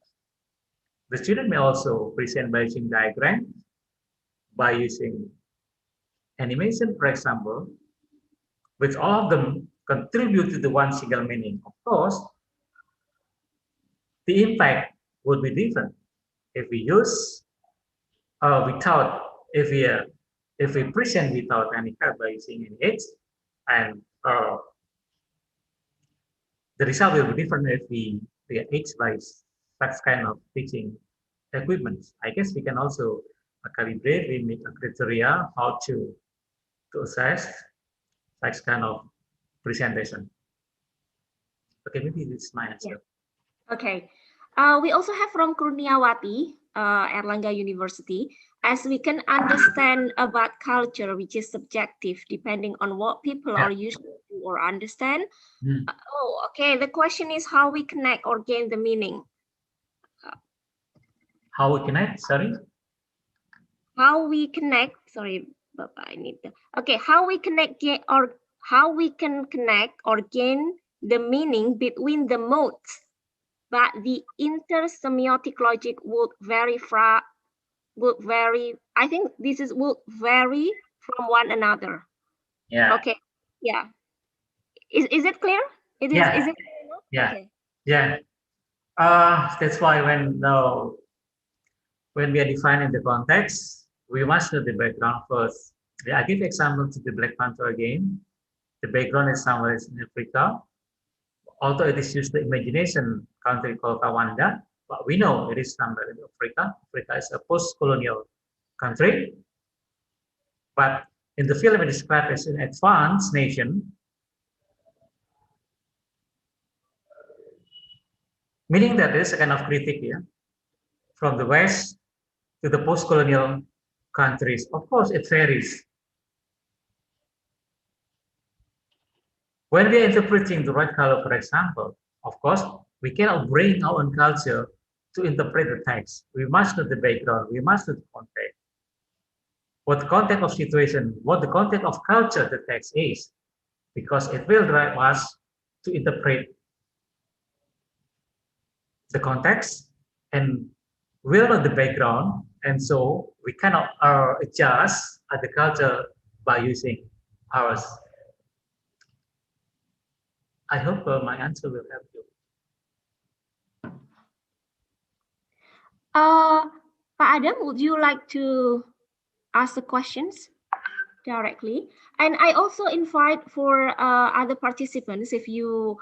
the student may also present by using diagrams, by using animation, for example, which all of them contribute to the one single meaning. Of course, the impact would be different if we use without if we present without any help by using any aids, and the result will be different if we are aids by such kind of teaching equipment. I guess we can also calibrate, we make a criteria how to assess such kind of presentation. Okay, maybe this is my answer. Yeah. Okay. We also have from Kurniawati, Erlangga University, as we can understand about culture, which is subjective, depending on what people are used to or understand. Okay. The question is how we connect or gain the meaning. How we connect? Sorry. How we connect? Sorry, but I need the. Okay. How we connect or how we can connect or gain the meaning between the modes, but the intersemiotic logic would vary I think this is would vary from one another. Yeah. Okay. Yeah. Is it clear? It is. Yeah. Is it clear? Yeah. Okay. Yeah. That's why when we are defining the context, we must know the background first. I give example to the Black Panther again. The background is somewhere in Africa. Although it is used the imagination country called Rwanda, but we know it is somewhere in Africa. Africa is a post-colonial country. But in the film, it is described as an advanced nation, meaning that there is a kind of critique here from the West to the post-colonial countries. Of course, it varies. When we are interpreting the right color, for example, of course, we cannot bring our own culture to interpret the text. We must know the background, we must know the context. What the context of situation, what the context of culture the text is, because it will drive us to interpret the context and will know the background, and so we cannot adjust the culture by using ours. I hope my answer will help you. Pak Adam, would you like to ask the questions directly? And I also invite for other participants, if you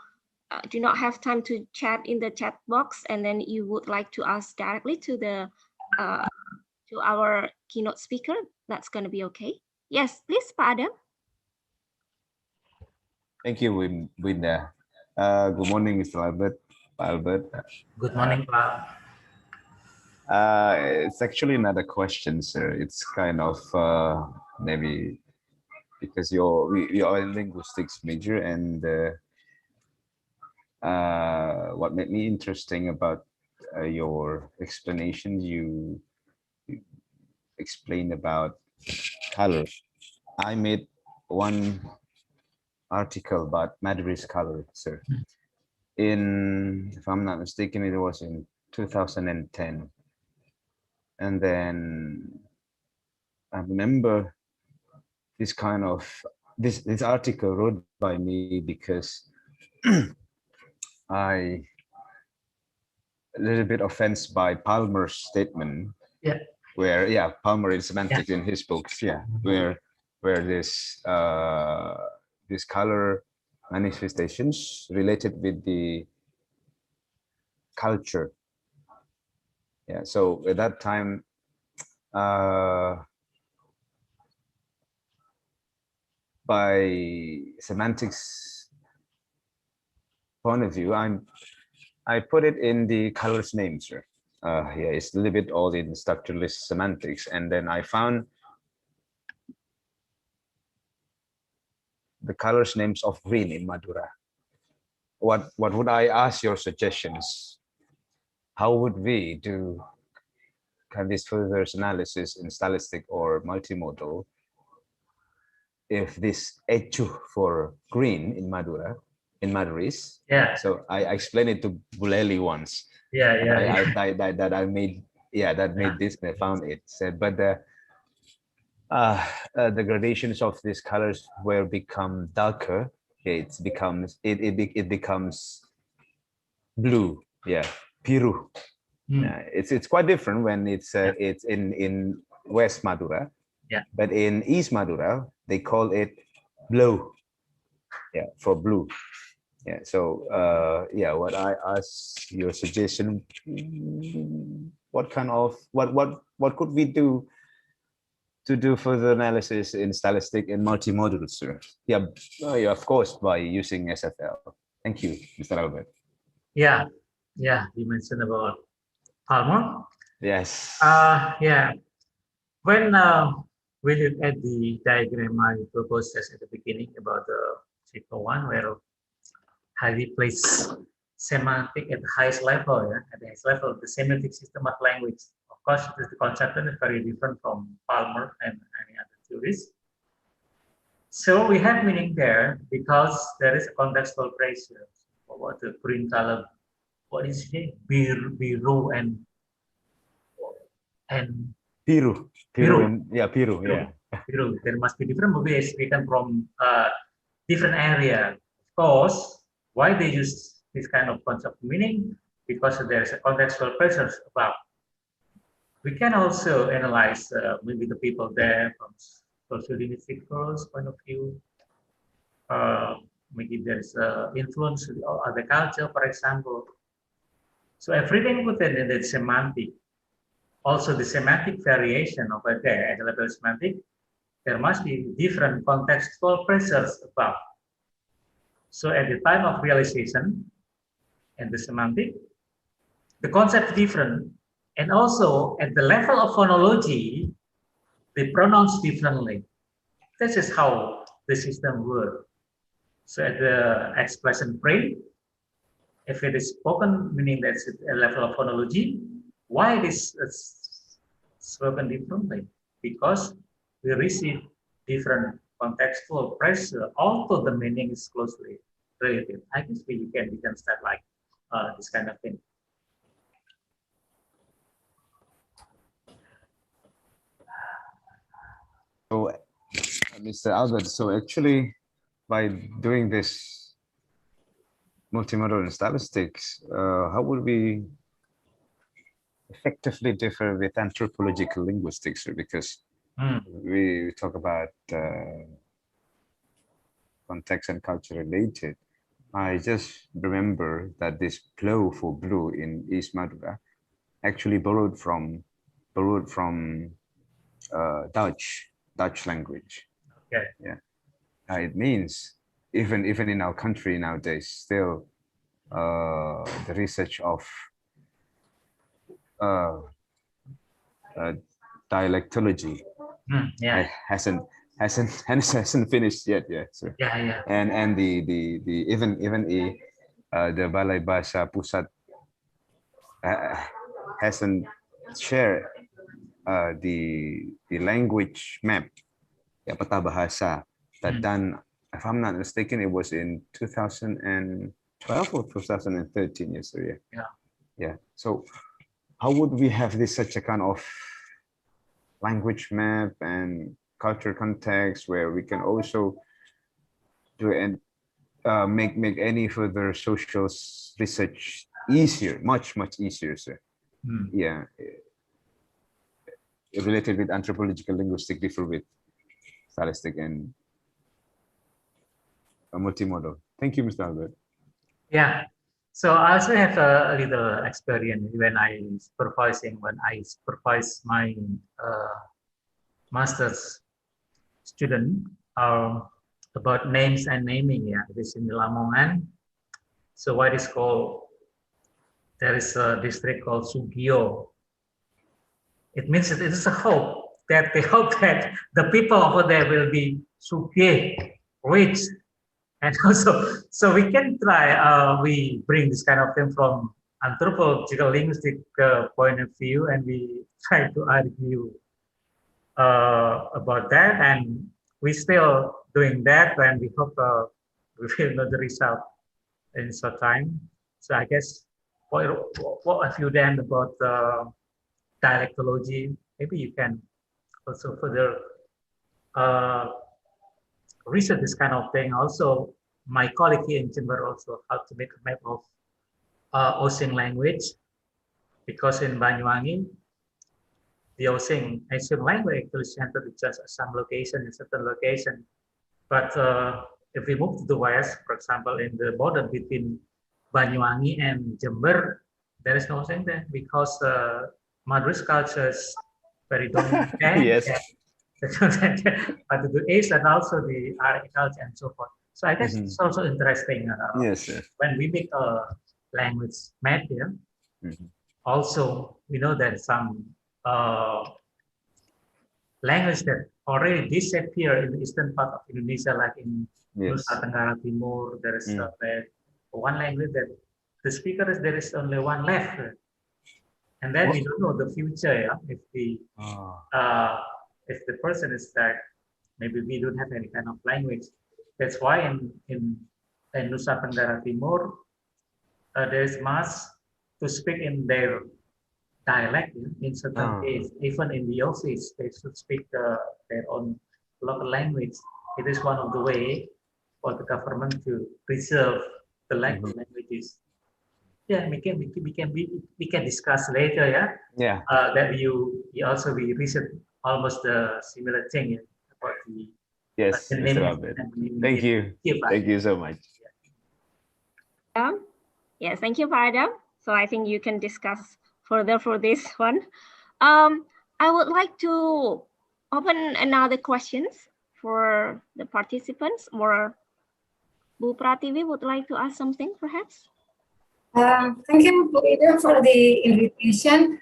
do not have time to chat in the chat box, and then you would like to ask directly to the to our keynote speaker, that's going to be okay. Yes, please, Pak Adam. Thank you, Winda. Good morning, Mr. Albert. Albert. Good morning, Pak. It's actually another question, sir. It's kind of maybe because we are a linguistics major, and what made me interesting about your explanation, you explained about color. I made one article about Madrid's color, sir. If I'm not mistaken, it was in 2010. And then I remember this kind of this article wrote by me because I a little bit offense by Palmer's statement. Yeah. Where Palmer in semantics in his books, where this this color manifestations related with the culture. Yeah. So at that time, by semantics point of view, I put it in the colors names, sir. It's a little bit all in structuralist semantics, and then I found the colors names of green in Madura. What would I ask your suggestions? How would we do kind of this further analysis in stylistic or multimodal if this echu for green in Madura, in Maduris? Yeah. So I explained it to Buleli once. That I made this, I found it said, but the gradations of these colors will become darker. It becomes blue. Biru. It's quite different when it's in West Madura. But in East Madura they call it blue. For blue. So what I ask your suggestion, what kind of what could we do to do further analysis in stylistic and multimodal, sir? Of course, by using SFL. Thank you, Mr. Albert. You mentioned about Palmer. Yes. When we look at the diagram I proposed just at the beginning about the chapter 1, where highly placed semantic at the highest level, at the highest level of the semantic system of language. Of course, the concept is very different from Palmer and any other theories. So we have meaning there because there is a contextual pressure about the green color. What is it? Biru and Biru. Biru. Biru. Biru. There must be different ways written from different area. Of course, why they use this kind of concept meaning? Because there is a contextual pressure about. We can also analyze maybe the people there from sociolinguistic point of view. Maybe there is influence of other culture, for example. So everything within the semantic, also the semantic variation of there at the level of semantic, there must be different contextual pressures about. So at the time of realization and the semantic, the concept is different. And also at the level of phonology, they pronounce differently. This is how the system works. So at the expression frame, if it is spoken, meaning that's a level of phonology, why it is spoken differently? Because we receive different contextual pressure, although the meaning is closely related. I guess we can start like this kind of thing. So, Mr. Albert, so actually, by doing this multimodal and stylistics, how would we effectively differ with anthropological linguistics? Because we talk about context and culture related. I just remember that this blow for blue in East Madura actually borrowed from Dutch language. Okay. Yeah. It means even in our country nowadays, still the research of dialectology hasn't finished yet. Yeah. So, yeah. And the even the Balai Bahasa Pusat hasn't shared the language map, ya peta bahasa, that done, if I'm not mistaken, it was in 2012 or 2013. Yes, so yeah. So how would we have this such a kind of language map and culture context where we can also do and make any further social research easier, much easier, sir? Yeah, related with anthropological linguistic differ with stylistic and multimodal. Thank you, Mr. Albert. Yeah, so I also have a little experience when I supervise my master's student about names and naming. Yeah, it is in Lamongan. So what is called, there is a district called Sugio. It means that it is a hope that they hope that the people over there will be suge, rich. And also, so we can try, we bring this kind of thing from anthropological linguistic point of view, and we try to argue about that, and we're still doing that, and we hope we will know the result in short time. So I guess, what have you done about dialectology? Maybe you can also further research this kind of thing. Also, my colleague here in Jember also how to make a map of Osing language, because in Banyuwangi, the Osing ancient language actually centered just some location in certain location. But if we move to the west, for example, in the border between Banyuwangi and Jember, there is no Osing there because Madras culture is very dominant. Yes. But to the east and also the agriculture and so forth. So I guess it's also interesting. Yes, sir. When we make a language map here, also we know that some language that already disappear in the eastern part of Indonesia, like in Nusa Tenggara Timur, there is one language that the speaker is there is only one left, and then we don't know the future. Yeah, if the person is that maybe we don't have any kind of language. That's why in Nusa Tenggara Timur there is mass to speak in their dialect in certain case. Even in the office, they should speak their own local language. It is one of the way for the government to preserve the local languages. Yeah, we can discuss later. Yeah. That you also we research almost the similar thing about the. Yes, Mr. Albert. Thank you. Thank you so much. Yes, thank you, Pak Adam. So I think you can discuss further for this one. I would like to open another questions for the participants, or Bu Prativi would like to ask something perhaps? Thank you, Bu Ida, for the invitation.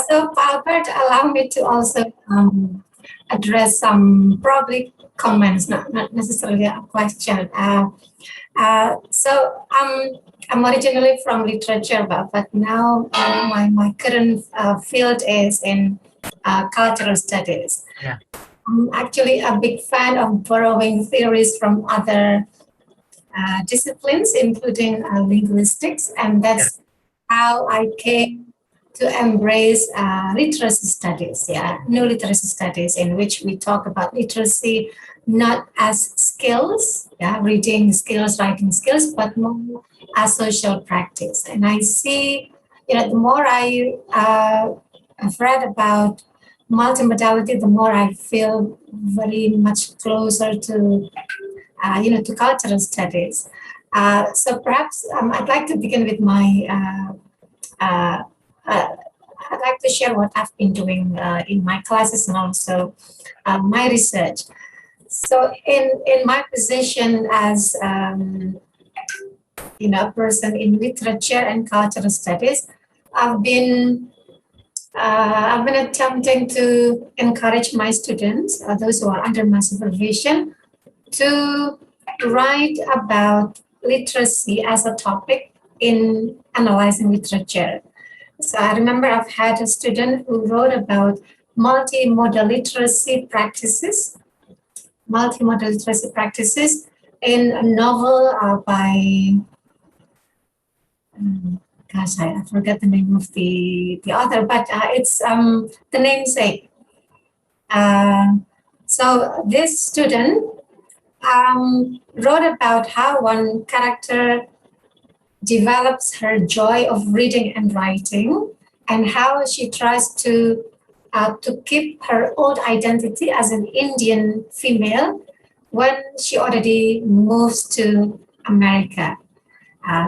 So, Pak Albert, allow me to also address some probably comments, not necessarily a question. So I'm originally from literature, but now my current field is in cultural studies. Yeah. I'm actually a big fan of borrowing theories from other disciplines, including linguistics, and that's how I came to embrace literacy studies, new literacy studies, in which we talk about literacy not as skills, reading skills, writing skills, but more as social practice. And I see, the more I've read about multimodality, the more I feel very much closer to to cultural studies. So perhaps I'd like to begin with uh, I'd like to share what I've been doing in my classes and also my research. So in my position as a person in literature and cultural studies, I've been attempting to encourage my students, those who are under my supervision, to write about literacy as a topic in analyzing literature. So I remember I've had a student who wrote about multimodal literacy practices in a novel by, I forget the name of the author, but it's The Namesake. So this student wrote about how one character develops her joy of reading and writing, and how she tries to keep her old identity as an Indian female when she already moves to America.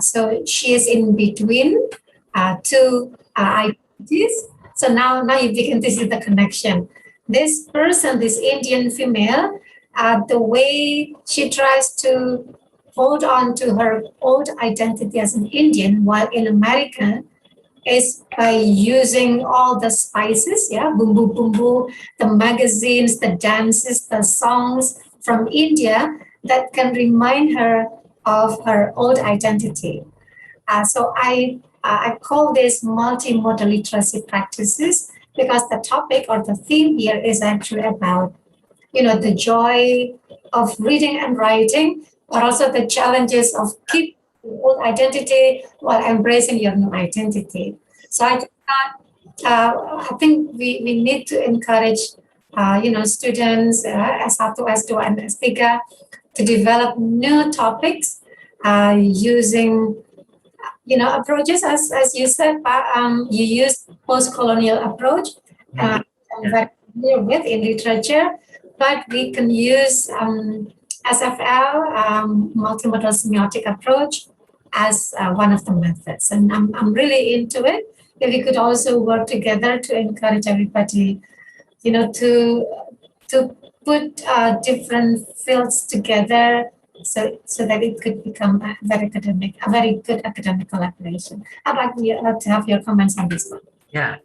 So she is in between two identities. So now you begin to see the connection. This person, this Indian female, the way she tries to hold on to her old identity as an Indian while in America is by using all the spices, boom, boom, boom, boom, the magazines, the dances, the songs from India that can remind her of her old identity. So I call this multimodal literacy practices because the topic or the theme here is actually about, the joy of reading and writing, but also the challenges of keeping your old identity while embracing your new identity. So I think we need to encourage, students, S1, S2, and S3 to develop new topics using, approaches, as you said, you use post-colonial approach. I'm very familiar with in literature, but we can use SFL, multimodal semiotic approach, as one of the methods. And I'm really into it. If we could also work together to encourage everybody, to put different fields together so that it could become a very good academic collaboration. I'd like to have your comments on this one. Yeah,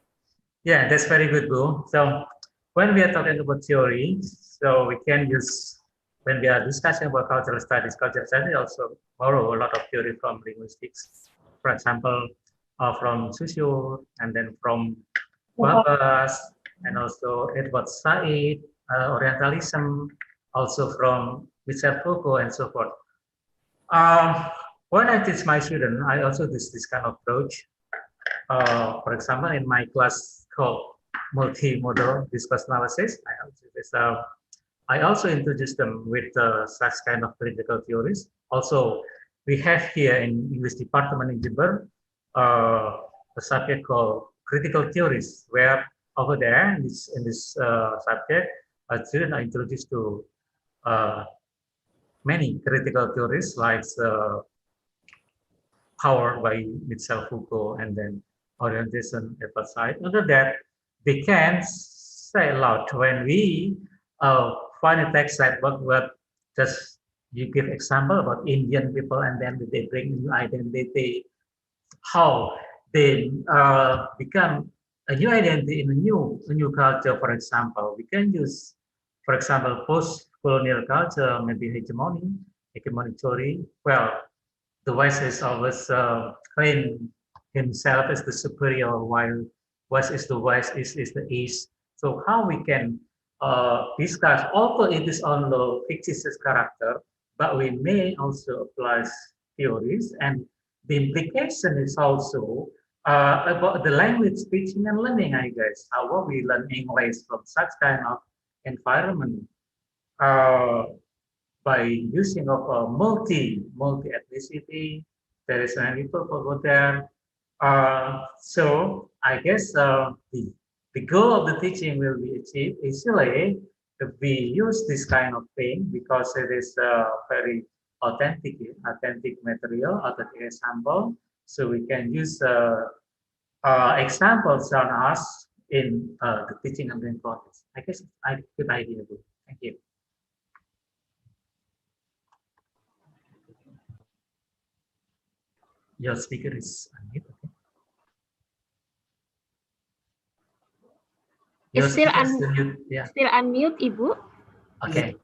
that's very good, Bu. So when we are talking about theory, so we can use, when we are discussing about cultural studies also borrow a lot of theory from linguistics. For example, from Susio, and then from Babas, and also Edward Said, Orientalism, also from Michel Foucault, and so forth. When I teach my students, I also do this kind of approach. For example, in my class called Multimodal Discourse Analysis, I also introduce them with such kind of critical theories. Also, we have here in English department in Jember a subject called critical theories, where over there in this subject, students are introduced to many critical theories like Power by Michel Foucault and then orientation emphasized. Under that, they can say aloud when we find a text like what just you give example about Indian people and then they bring new identity, how they become a new identity in a new culture. For example, we can use, for example, colonial culture, maybe hegemonic theory. Well, the West is always claim himself as the superior, while West is the West, East is the East. So how we can discuss, although it is on the fictitious character, but we may also apply theories, and the implication is also about the language teaching and learning, I guess. How we learn English from such kind of environment. By using of a multi ethnicity. There is many people over there. So I guess the goal of the teaching will be achieved easily if we use this kind of thing because it is very authentic material, authentic example. So we can use examples on us in the teaching and learning process. I guess it's a good idea. Thank you. Your speaker is unmute. Okay. It's still unmute, Ibu. Okay.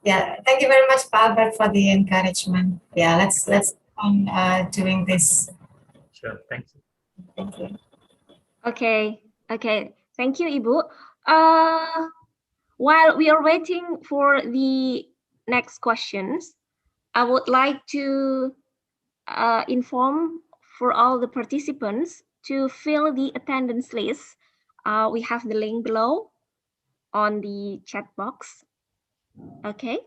Yeah, thank you very much, Pak Albert, for the encouragement. Yeah, let's on doing this. Sure, thank you. Thank you. Okay, thank you, Ibu. While we are waiting for the next questions, I would like to inform for all the participants to fill the attendance list. We have the link below on the chat box. Okay.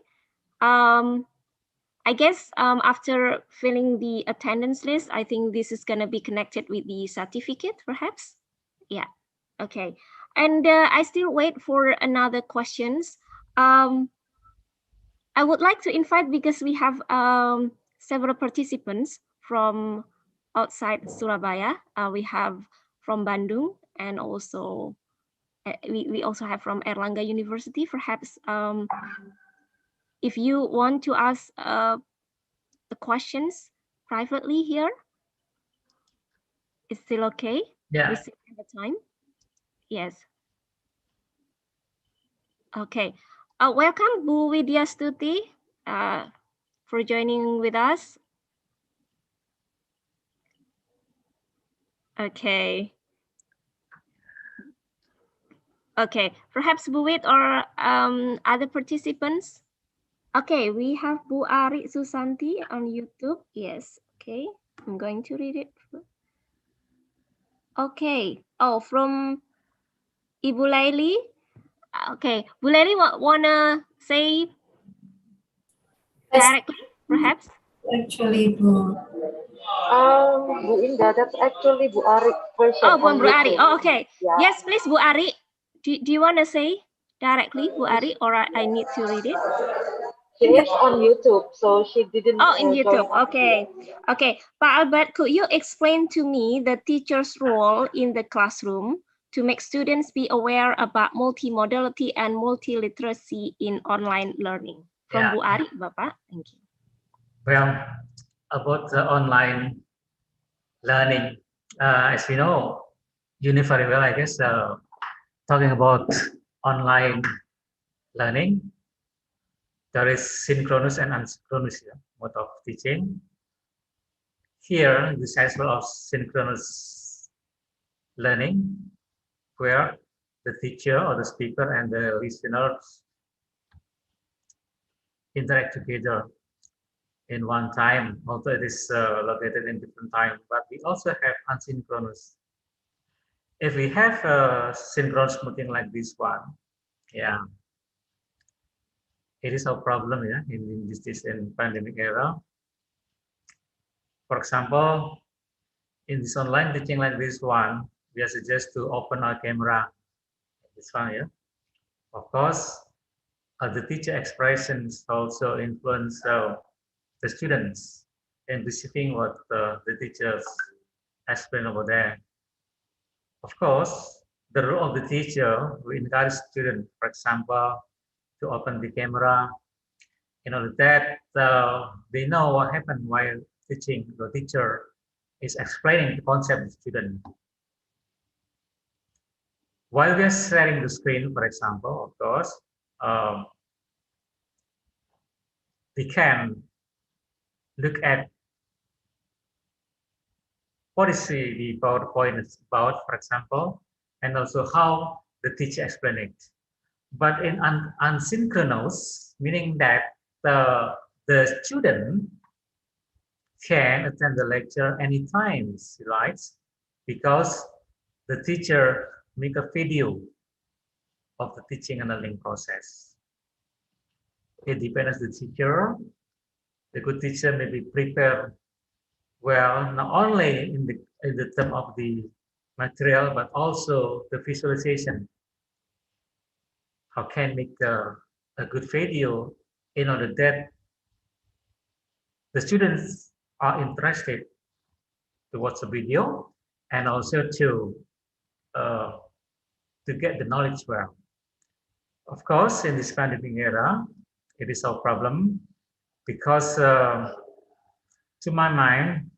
I guess after filling the attendance list, I think this is going to be connected with the certificate, perhaps. Yeah. Okay. And I still wait for another questions. I would like to invite, because we have several participants from outside Surabaya. We have from Bandung, and also we also have from Erlangga University. Perhaps if you want to ask the questions privately here, it's still okay? Yeah. We still have the time? Yes. Okay. Welcome, Bu Widya Stuti, for joining with us. Okay. Okay. Perhaps Bu Wid or other participants. Okay, we have Bu Ari Susanti on YouTube. Yes. Okay. I'm going to read it. Okay. Oh, from Ibu Laili. Okay, Bu Laili, wanna say directly, perhaps? Actually, Bu. Bu Indah, that's actually Bu Ari version. Oh, Bu Ari. Oh, okay. Yeah. Yes, please, Bu Ari. Do you want to say directly, Bu Ari, or I need to read it? She is on YouTube, so she didn't. Oh, in YouTube. Okay. Okay. Pak Albert, could you explain to me the teacher's role in the classroom to make students be aware about multimodality and multiliteracy in online learning? From Bu Ari, Bapak. Thank you. Well, about the online learning, as we know, you know very well, I guess, talking about online learning, there is synchronous and asynchronous mode of teaching. Here, the example of synchronous learning, where the teacher or the speaker and the listeners interact together in one time, although it is located in different time, but we also have asynchronous. If we have a synchronous meeting like this one, yeah, it is a problem, yeah, in this pandemic era. For example, in this online teaching like this one, we are suggest to open our camera. This one, yeah. Of course, the teacher expressions also influence the students in receiving what the teachers explain over there. Of course, the role of the teacher, we encourage students, for example, to open the camera in order that they know what happened while teaching. The teacher is explaining the concept to the student. While we are sharing the screen, for example, of course, we can look at what is the PowerPoint is about, for example, and also how the teacher explain it. But in unsynchronous, meaning that the student can attend the lecture anytime he likes, because the teacher make a video of the teaching and learning process. It depends on the teacher. The good teacher may be prepared well, not only in the term of the material, but also the visualization. How can make a good video in order that the students are interested to watch the video and also uh, to get the knowledge well. Of course, in this pandemic era, it is our problem because to my mind,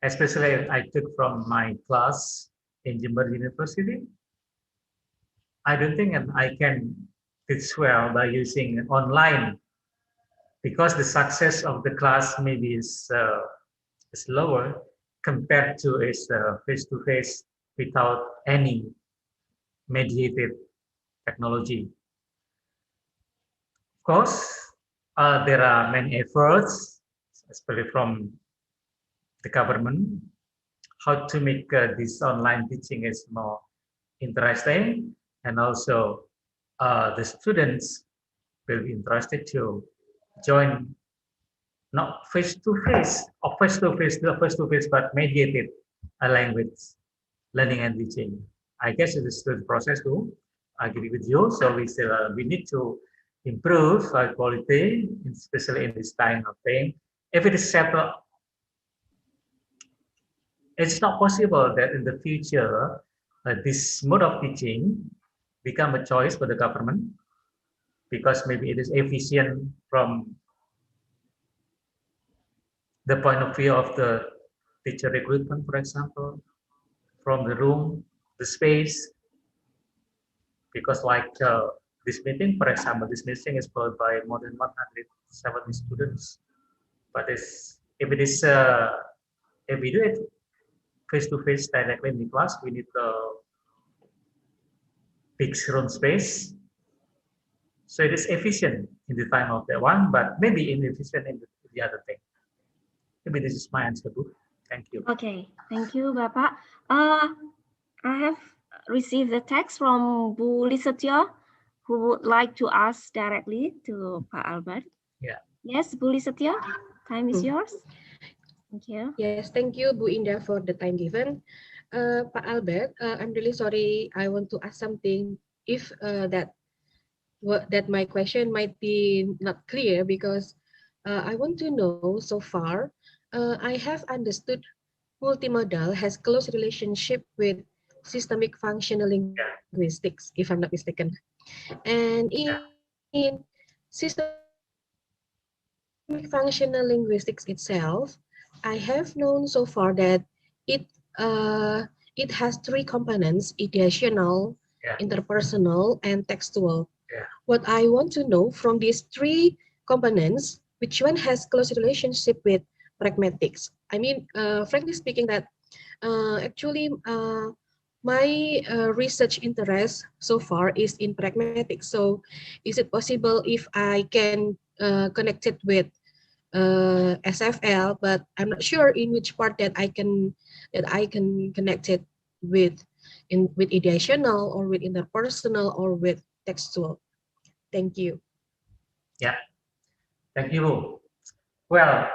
especially I took from my class in Jember University, I don't think I can teach well by using online because the success of the class maybe is lower compared to its face-to-face without any mediated technology. Of course, there are many efforts, especially from the government, how to make this online teaching is more interesting, and also the students will be interested to join not face-to-face or face-to-face, but mediated language learning and teaching. I guess it is still the process too. I agree with you. So we need to improve quality, especially in this kind of thing. If it is settled, it's not possible that in the future this mode of teaching become a choice for the government because maybe it is efficient from the point of view of the teacher recruitment, for example, from the room, the space, because like this meeting, for example, this meeting is followed by more than 170 students. But if it is if we do it face to face directly in the class, we need a big room space. So it is efficient in the time of that one, but maybe inefficient in the other thing. Maybe this is my answer, Bu. Thank you. Okay, thank you, Bapak. I have received the text from Bu Lisetyo, who would like to ask directly to Pak Albert. Yeah. Yes, Bu Lisetyo, time is yours. Thank you. Yes, thank you, Bu Indah, for the time given. Pak Albert, I'm really sorry. I want to ask something. If that my question might be not clear because I want to know so far. I have understood multimodal has close relationship with systemic functional linguistics, if I'm not mistaken. And in systemic functional linguistics itself, I have known so far that it it has three components: ideational, interpersonal, and textual. What I want to know from these three components, which one has close relationship with pragmatics? I mean, frankly speaking, that actually my research interest so far is in pragmatics. So, is it possible if I can connect it with SFL? But I'm not sure in which part that I can connect it with with ideational or with interpersonal or with textual. Thank you. Yeah, thank you. Well,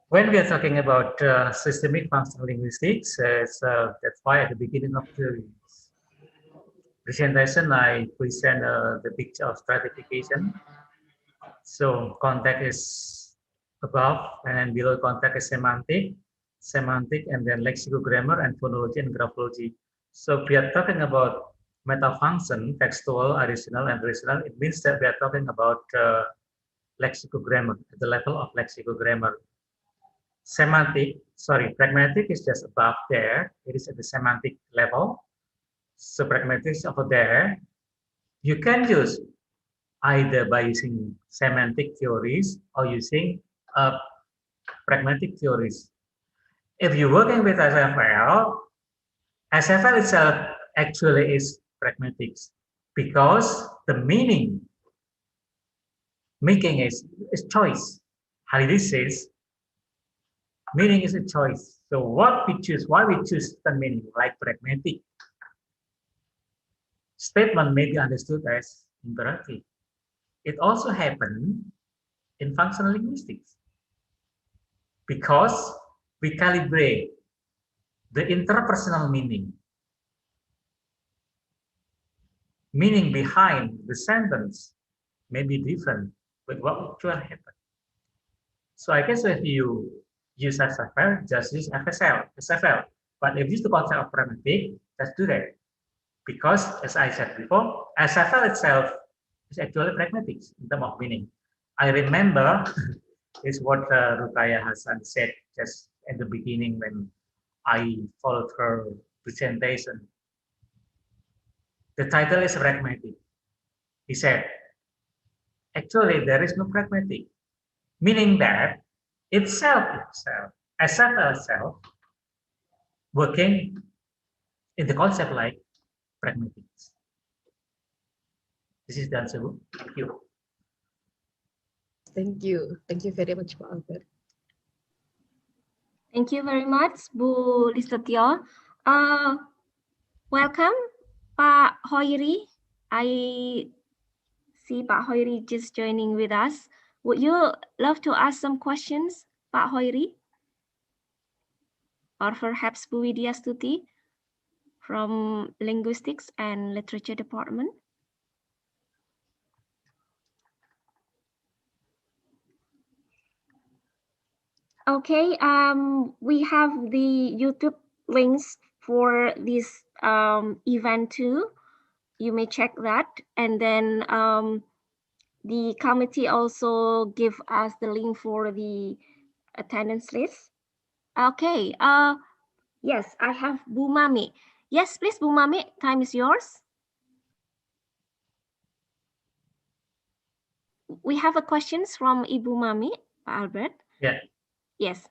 when we are talking about systemic functional linguistics, that's why at the beginning of the presentation I present the picture of stratification. So context is above, and then below context is semantic, and then lexicogrammar and phonology and graphology. So we are talking about metafunction, textual, additional, and relational. It means that we are talking about lexicogrammar at the level of lexicogrammar. Pragmatic is just above there. It is at the semantic level. So pragmatic is over there. You can use either by using semantic theories or using pragmatic theories. If you're working with SFL itself actually is pragmatics because the meaning making is choice. Halidi says meaning is a choice. So what we choose, why we choose the meaning, like pragmatic statement may be understood as imperative. It also happens in functional linguistics because we calibrate the interpersonal meaning behind the sentence may be different with what actually happened. So I guess if you use SFL, just use SFL. But if you use the concept of pragmatic, just do that. Because as I said before, SFL itself is actually pragmatic in terms of meaning. I remember is what Rukaya Hassan said just at the beginning when I followed her presentation. The title is pragmatic. He said, actually there is no pragmatic, meaning that SFL itself, working in the concept like pragmatics. This is the answer. Thank you. Thank you. Thank you very much, Pak Albert. Thank you very much, Bu Listetio. Welcome, Pak Hoiri. I see Pak Hoiri just joining with us. Would you love to ask some questions, Pak Hoiri? Or perhaps Bu Widya Stuti from Linguistics and Literature Department? Okay, we have the YouTube links for this event too. You may check that. And then the committee also give us the link for the attendance list. Okay, yes, I have Bu Mami. Yes, please, Bu Mami, time is yours. We have a questions from Ibu Mami, Pak Albert. Yeah. Yes.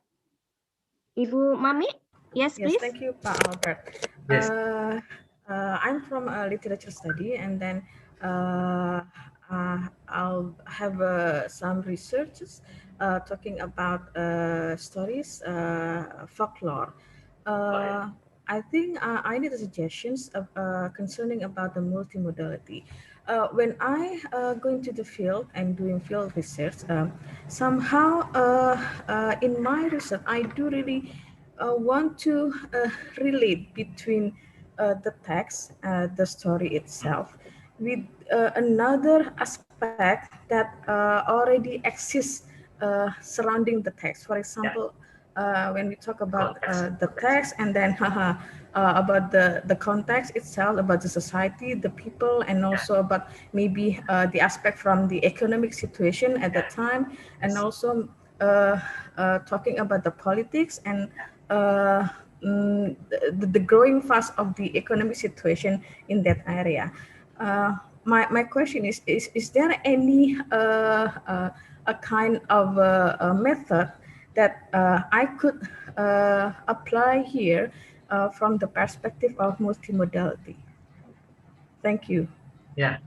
Ibu Mami, yes, please. Yes, thank you, Pak Albert. Yes. I'm from literature study, and then I'll have some researches talking about stories, folklore. I think I need suggestions of, concerning about the multimodality. When I go into the field and doing field research, somehow in my research, I do really want to relate between the text, the story itself, with another aspect that already exists surrounding the text. For example, when we talk about the text and then about the context itself, about the society, the people, and also about maybe the aspect from the economic situation at that time, and also talking about the politics and the growing fast of the economic situation in that area. My question is there any a kind of a method that I could apply here from the perspective of multimodality? Thank you. Yeah.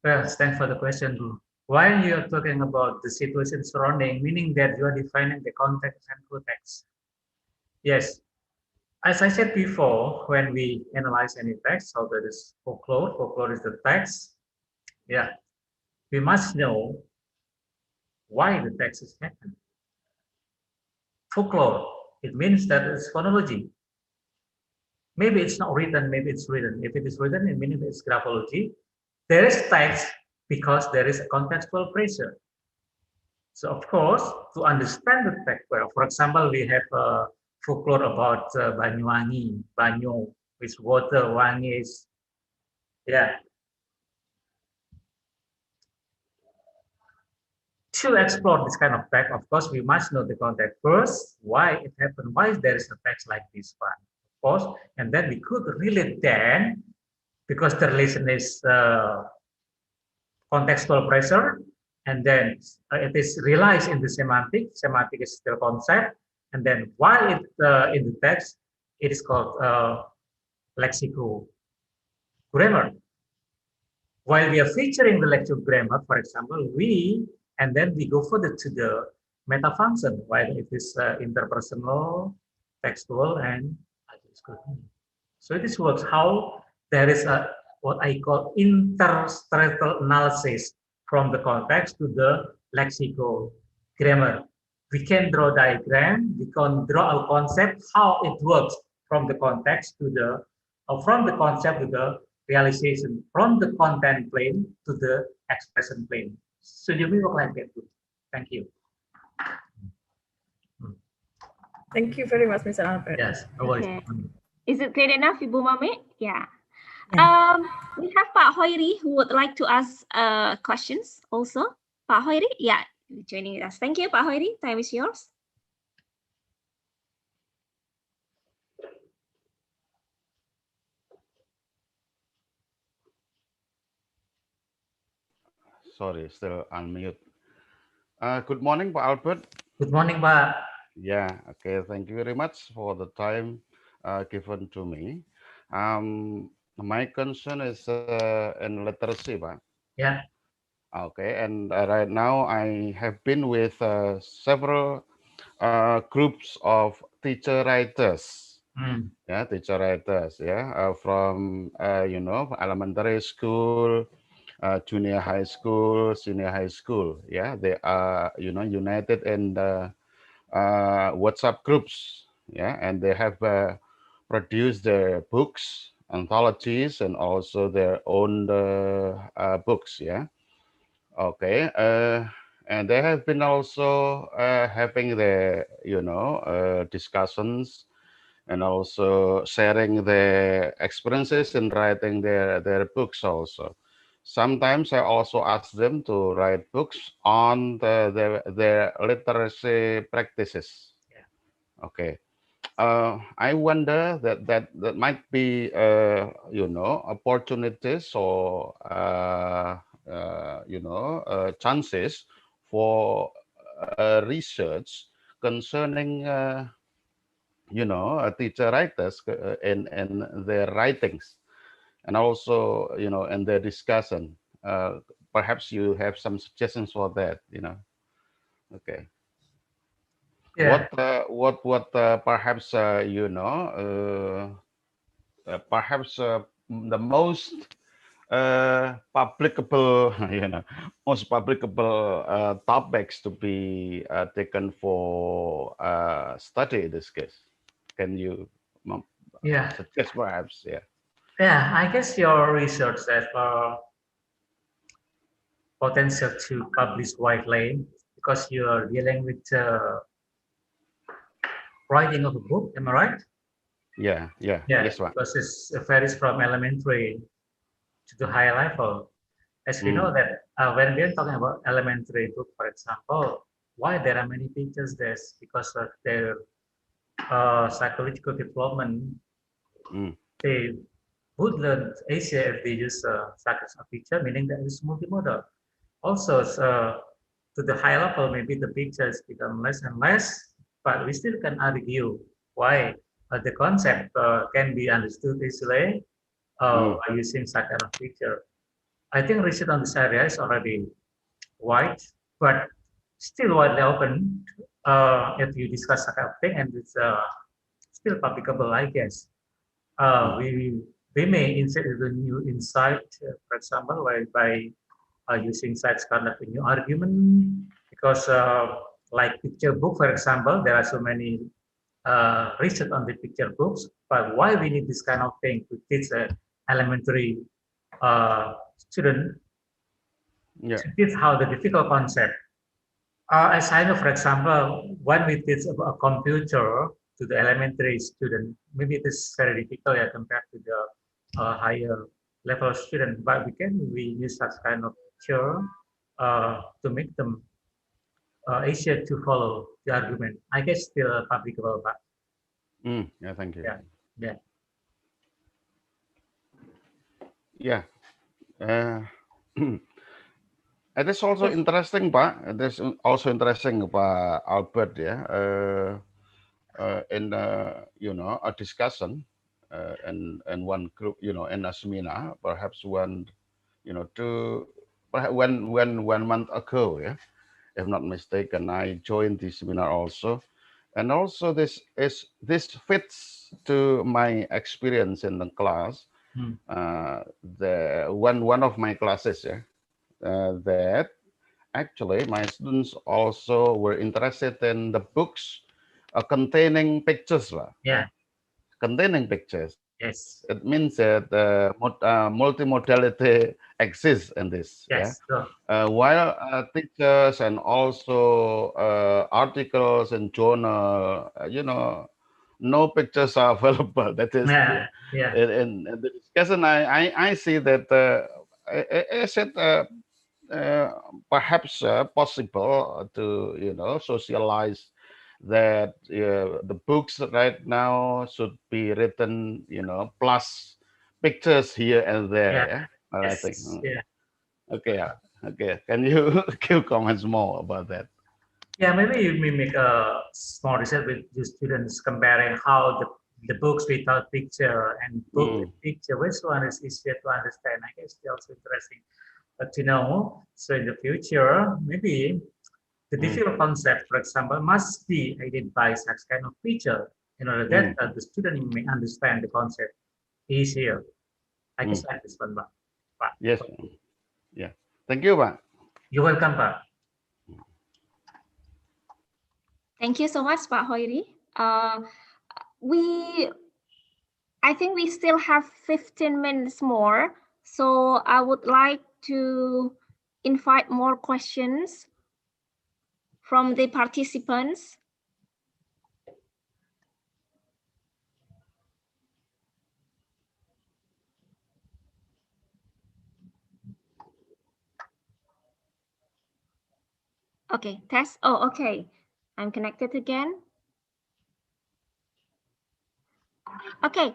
Well, thanks for the question, Bu. While you're talking about the situation surrounding, meaning that you are defining the context and context. Yes. As I said before, when we analyze any text, so that is folklore is the text. Yeah. We must know why the text is happening. Folklore, it means that it's phonology. Maybe it's not written, maybe it's written. If it is written, it means it's graphology. There is text because there is a contextual pressure. So of course, to understand the text well, for example, we have a folklore about Banyuwangi, Banyu, which water, Wangi is, yeah. To explore this kind of text, of course, we must know the context first, why it happened, why there is a text like this one, of course, and then we could relate then, because the relation is contextual pressure, and then it is realized in the semantic. Semantic is still concept, and then while it in the text, it is called lexical grammar. While we are featuring the lexical grammar, for example, and then we go further to the meta function, while it is interpersonal, textual, and so this works how there is a what I call interstitial analysis from the context to the lexical grammar. We can draw diagram, we can draw a concept, how it works from the context to the, from the concept to the realization, from the content plane to the expression plane. So you will work like that too. Thank you. Thank you very much, Mr. Albert. Yes. Okay. Is it clear enough, Ibu Mami? Yeah. Yeah. We have Pak Hoiri who would like to ask questions also. Pak Hoiri, yeah, joining us. Thank you, Pak Hoiri. Time is yours. Sorry, still unmute. Good morning, Pak Albert. Good morning, Pak. Yeah, okay. Thank you very much for the time given to me. My concern is in literacy, Pak. Yeah. Okay, and right now I have been with several groups of teacher writers. Yeah, teacher writers. Yeah, from elementary school, junior high school, senior high school. Yeah, they are united in the WhatsApp groups. Yeah, and they have produced their books, anthologies, and also their own books. Yeah. Okay. And they have been also having their discussions and also sharing their experiences in writing their books also. Sometimes I also ask them to write books on their literacy practices. Yeah. Okay. I wonder that might be opportunities or chances for research concerning teacher writers in their writings, and also in their discussion. Perhaps you have some suggestions for that. Okay. Yeah. What perhaps perhaps the most publicable most publicable topics to be taken for study in this case. Can you Yeah. suggest perhaps? Yeah. Yeah, I guess your research has potential to publish widely because you are dealing with writing of a book. Am I right? Yeah. Yeah, Yes, right. because it varies from elementary to the higher level. As we know that when we are talking about elementary book, for example, why there are many teachers there because of their psychological development. They would learn Asia if they use such as a teacher, meaning that it's multimodal. Also, to the high level, maybe the pictures become less and less, but we still can argue why the concept can be understood easily by using such kind of picture. I think research on this area is already wide, but still widely open if you discuss such kind of thing, and it's still publicable, I guess. We may insert a new insight, for example, by using such kind of a new argument, because like picture book, for example, there are so many research on the picture books, but why we need this kind of thing to teach elementary student to teach how the difficult concept. As I know, for example, when we teach about a computer to the elementary student, maybe it is very difficult compared to the higher level student, but we use such kind of picture to make them easier to follow the argument. I guess still applicable, but yeah, thank you. Yeah. Yeah. It is also Yes. interesting, Pak. It is also interesting, Pak Albert, yeah. In a discussion, and one group, in a seminar, perhaps one, two, perhaps 1 month ago, yeah, if not mistaken, I joined the seminar also, and also this fits to my experience in the class. The one of my classes, yeah, that actually my students also were interested in the books containing pictures, lah. Yeah. Containing pictures. Yes. It means that multimodality exists in this. Yeah. Yes. Sure. While teachers and also articles and journal, no pictures are available. That is, Yeah. Yeah. in the discussion, I see that I said perhaps possible to socialize that the books right now should be written, plus pictures here and there. Yeah. Yeah, well, I think. Yes. Yeah. Okay, okay. Can you give comments more about that? Yeah, maybe you may make a small research with your students comparing how the books without picture and book with picture, which one is easier to understand. I guess it's also interesting to know. So in the future, maybe the difficult concept, for example, must be identified as kind of picture in order that the student may understand the concept easier. I guess like this one, Pak. Yes. Yeah. Thank you, Pak. You're welcome, Pak. Thank you so much, Pak Hoiri. I think we still have 15 minutes more, so I would like to invite more questions from the participants. Okay, test. Oh, okay. I'm connected again. Okay,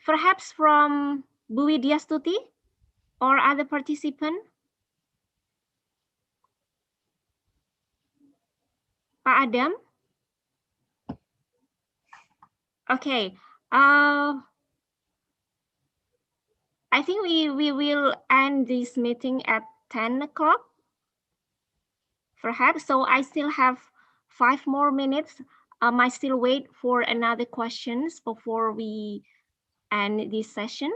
perhaps from Bu Widya Stuti or other participant? Pak Adam? Okay. I think we will end this meeting at 10 o'clock. Perhaps, so I still have 5 more minutes. I still wait for another questions before we end this session.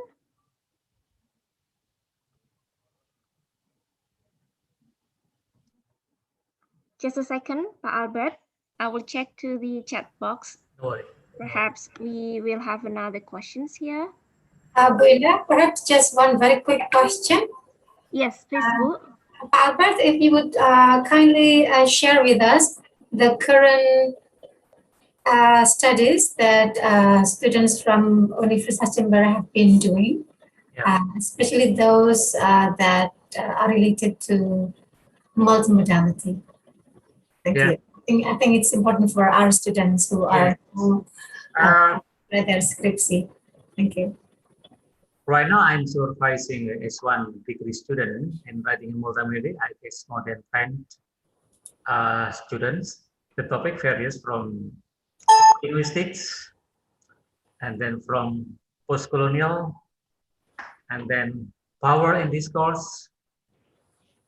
Just a second, Pak Albert. I will check to the chat box. Perhaps we will have another questions here. Bu Ida, perhaps just one very quick question. Yes, please, Bu. Albert, if you would kindly share with us the current studies that students from Universitas Jember have been doing, especially those that are related to multimodality. Thank you. I think it's important for our students who are read their scriptsy. Thank you. Right now, I'm supervising S1 degree student in writing multimedia. I guess more than 10 students. The topic varies from linguistics, and then from post-colonial, and then power in discourse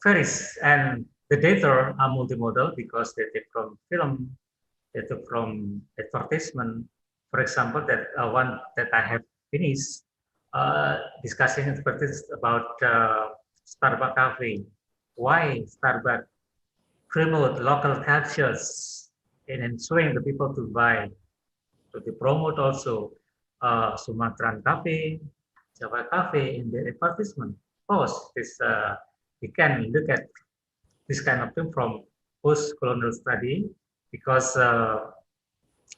varies. And the data are multimodal because they take from film, they took from advertisement. For example, that one that I have finished discussing expertise about Starbucks Cafe. Why Starbucks promote local cultures and ensuring the people to buy. So they promote also Sumatran Cafe, Java Cafe in the advertisement. Of course, this we can look at this kind of thing from post-colonial study because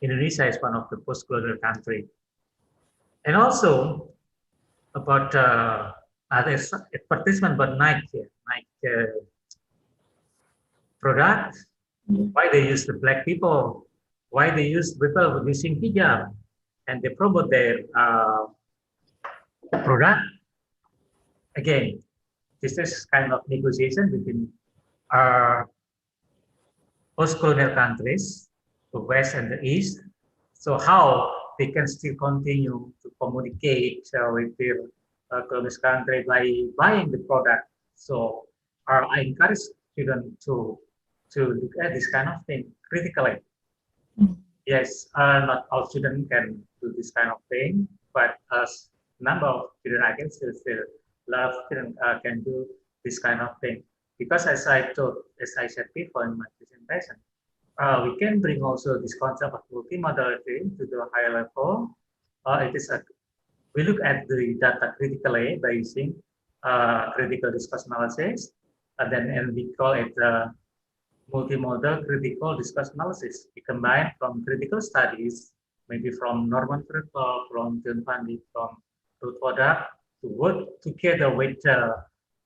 Indonesia is one of the post-colonial country. And also about other advertisement about Nike product, why they use the black people, why they use people using hijab, and they promote their product. Again, this is kind of negotiation between our post-colonial countries, the West and the East. So how they can still continue to communicate with their colonial country by buying the product. So I encourage students to look at this kind of thing critically. Yes, not all students can do this kind of thing, but a number of students, I can still a lot of students can do this kind of thing. Because as I said before in my presentation, we can bring also this concept of multimodality to the higher level. It is we look at the data critically by using critical discourse analysis, and we call it multimodal critical discourse analysis. We combine from critical studies, maybe from Norman Kirkhope, from John Pandy, from Ruth Wodak, to work together with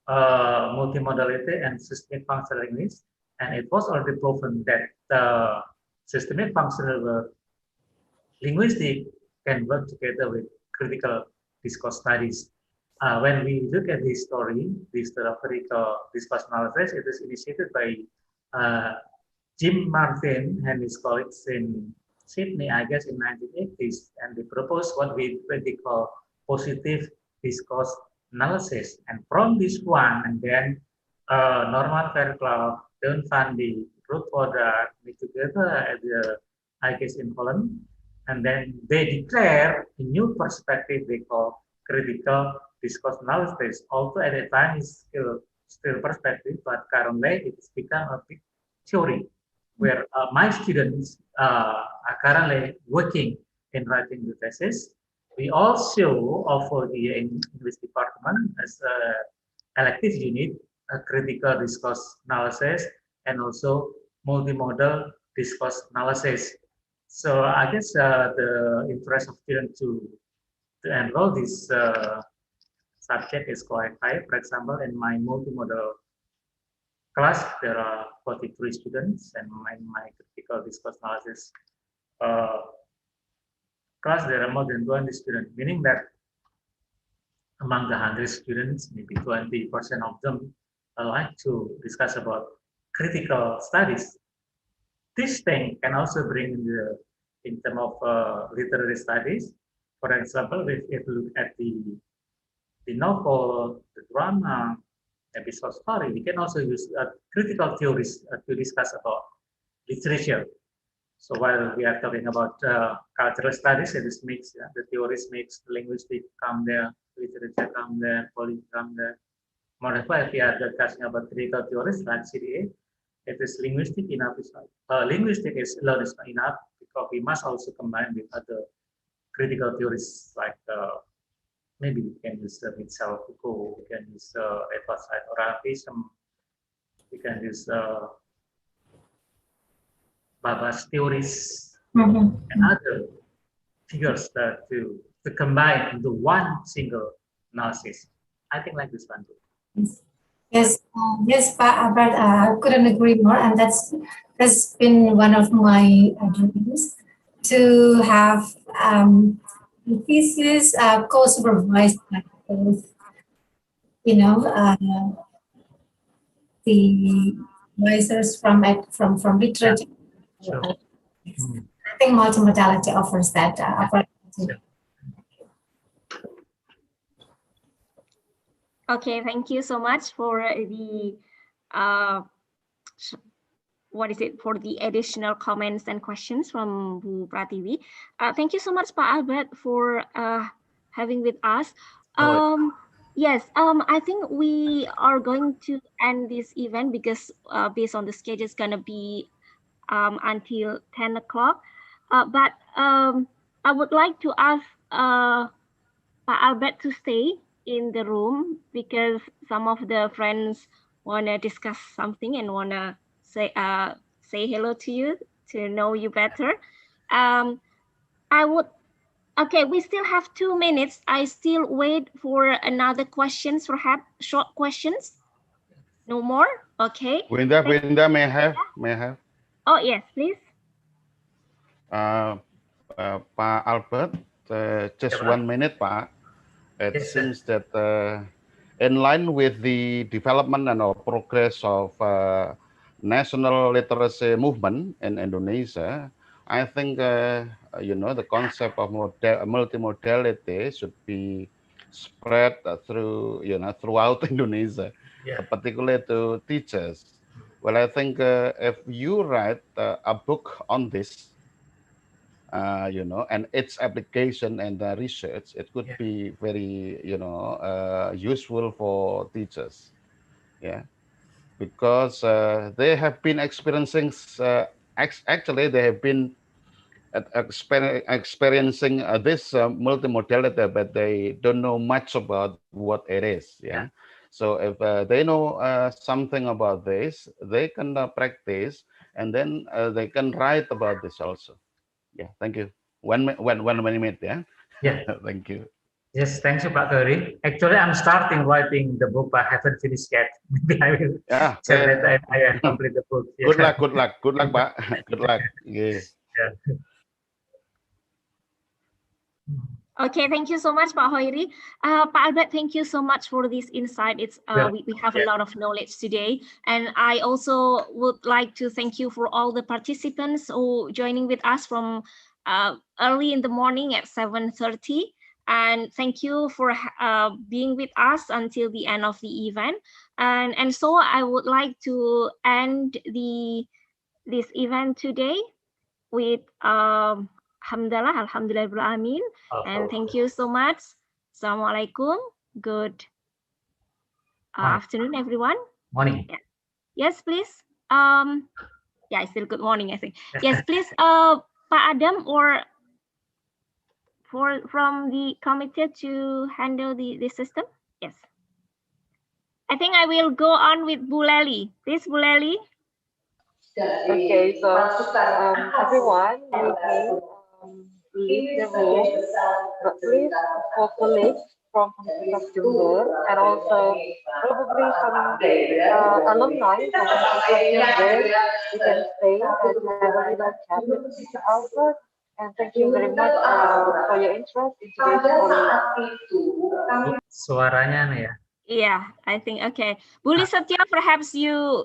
multimodality and systemic functional linguistics. And it was already proven that systemic functional linguistics can work together with critical discourse studies. When we look at this story, this critical discourse analysis, it is initiated by Jim Martin and his colleagues in Sydney, I guess in 1980s, and they proposed what we call positive discourse analysis. And from this one, and then Norman Fairclough, Don Fandy, Ruth Wodak meet together at the, I guess in Holland, and then they declare a new perspective they call critical discourse analysis. Although at the time it's still perspective, but currently it's become a big theory where my students are currently working in writing the thesis. We also offer the English department as an elective unit, a critical discourse analysis, and also multimodal discourse analysis. So I guess the interest of students to enroll this subject is quite high. For example, in my multimodal class, there are 43 students, and in my critical discourse analysis class, there are more than 20 students, meaning that among the 100 students, maybe 20% of them like to discuss about critical studies. This thing can also bring in terms of literary studies. For example, if you look at the novel, the drama, episode story, we can also use critical theories to discuss about literature. So while we are talking about cultural studies, it is mixed. The theories mix, linguistic come there, literature come there, politics come there. Moreover, if we are discussing about critical theories like CDA, it is linguistic enough. Linguistic is alone is not enough because we must also combine with other critical theories like maybe we can use Michel Foucault, we can use Edward Said Oralism, we can use Baba's theories and other figures to combine into one single analysis. I think like this one too. Yes, but Albert, I couldn't agree more, and that's been one of my dreams to have the thesis co-supervised by both, the advisors from literature. Sure. I think multimodality offers that opportunity. Okay, thank you so much for the for the additional comments and questions from Bu Prativi. Thank you so much, Pak Albert, for having with us. Yes, I think we are going to end this event because based on the schedule, it's gonna be until 10 o'clock. But I would like to ask Pak Albert to stay in the room because some of the friends wanna discuss something and wanna say hello to you, to know you better. Okay, we still have 2 minutes. I still wait for another questions, perhaps short questions. No more? Okay. Winda, may I have? Oh, yes, please. Pak Albert, just 1 minute, Pak. It seems that in line with the development and or progress of national literacy movement in Indonesia, I think the concept of multimodality should be spread through throughout Indonesia, particularly to teachers. Well, I think if you write a book on this, and its application and research, it could be very, useful for teachers. Yeah, because they have been experiencing, actually, they have been experiencing this multimodality, but they don't know much about what it is. Yeah. So if they know something about this, they can practice, and then they can write about this also. Yeah, thank you. One minute, yeah. Yeah. Thank you. Yes, thank you, Pak Ferry. Actually, I'm starting writing the book, but I haven't finished yet. Maybe I will share that I complete the book. Yeah. Good luck, Pak. Good luck. Yeah. Okay, thank you so much, Pak Hoiri. Pak Albert, thank you so much for this insight. It's we have a lot of knowledge today, and I also would like to thank you for all the participants who joining with us from early in the morning at 7:30. And thank you for being with us until the end of the event. And so I would like to end this event today with Alhamdulillah, and thank you so much. Assalamualaikum. Good afternoon, everyone. Morning. Yeah. Yes, please. Yeah, it's still good morning, I think. Yes, please, Pak Adam or from the committee to handle the system. Yes. I think I will go on with Bu Lely. Please, Bu Lely. Okay, so everyone, you may leave the room, but please for colleagues from Universitas Jember and also probably some alumni from Universitas Jember, you can stay and have a little chat with Mr. Albert. And thank you very much for your interest in today's Folilacs. Suaranya nih ya. Yeah, I think okay. Bu Lisatya, perhaps you,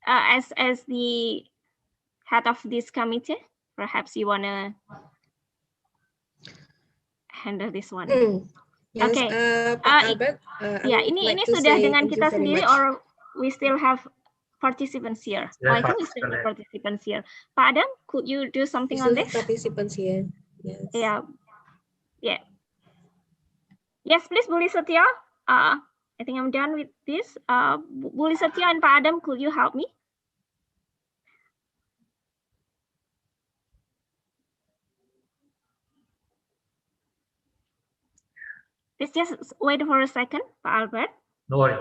as the head of this committee, perhaps you wanna handle this one. Yes, Okay. Pak Albert, ya, ini sudah dengan kita sendiri, or we still have participants here? Oh, I think we still have participants here. Pak Adam, could you do something on this? Participants here. Yes. Yeah. Yeah. Yes, please, Bu Lisatya. I think I'm done with this. Bu Lisatya and Pak Adam, could you help me? Please just wait for a second, Pak Albert. No worry.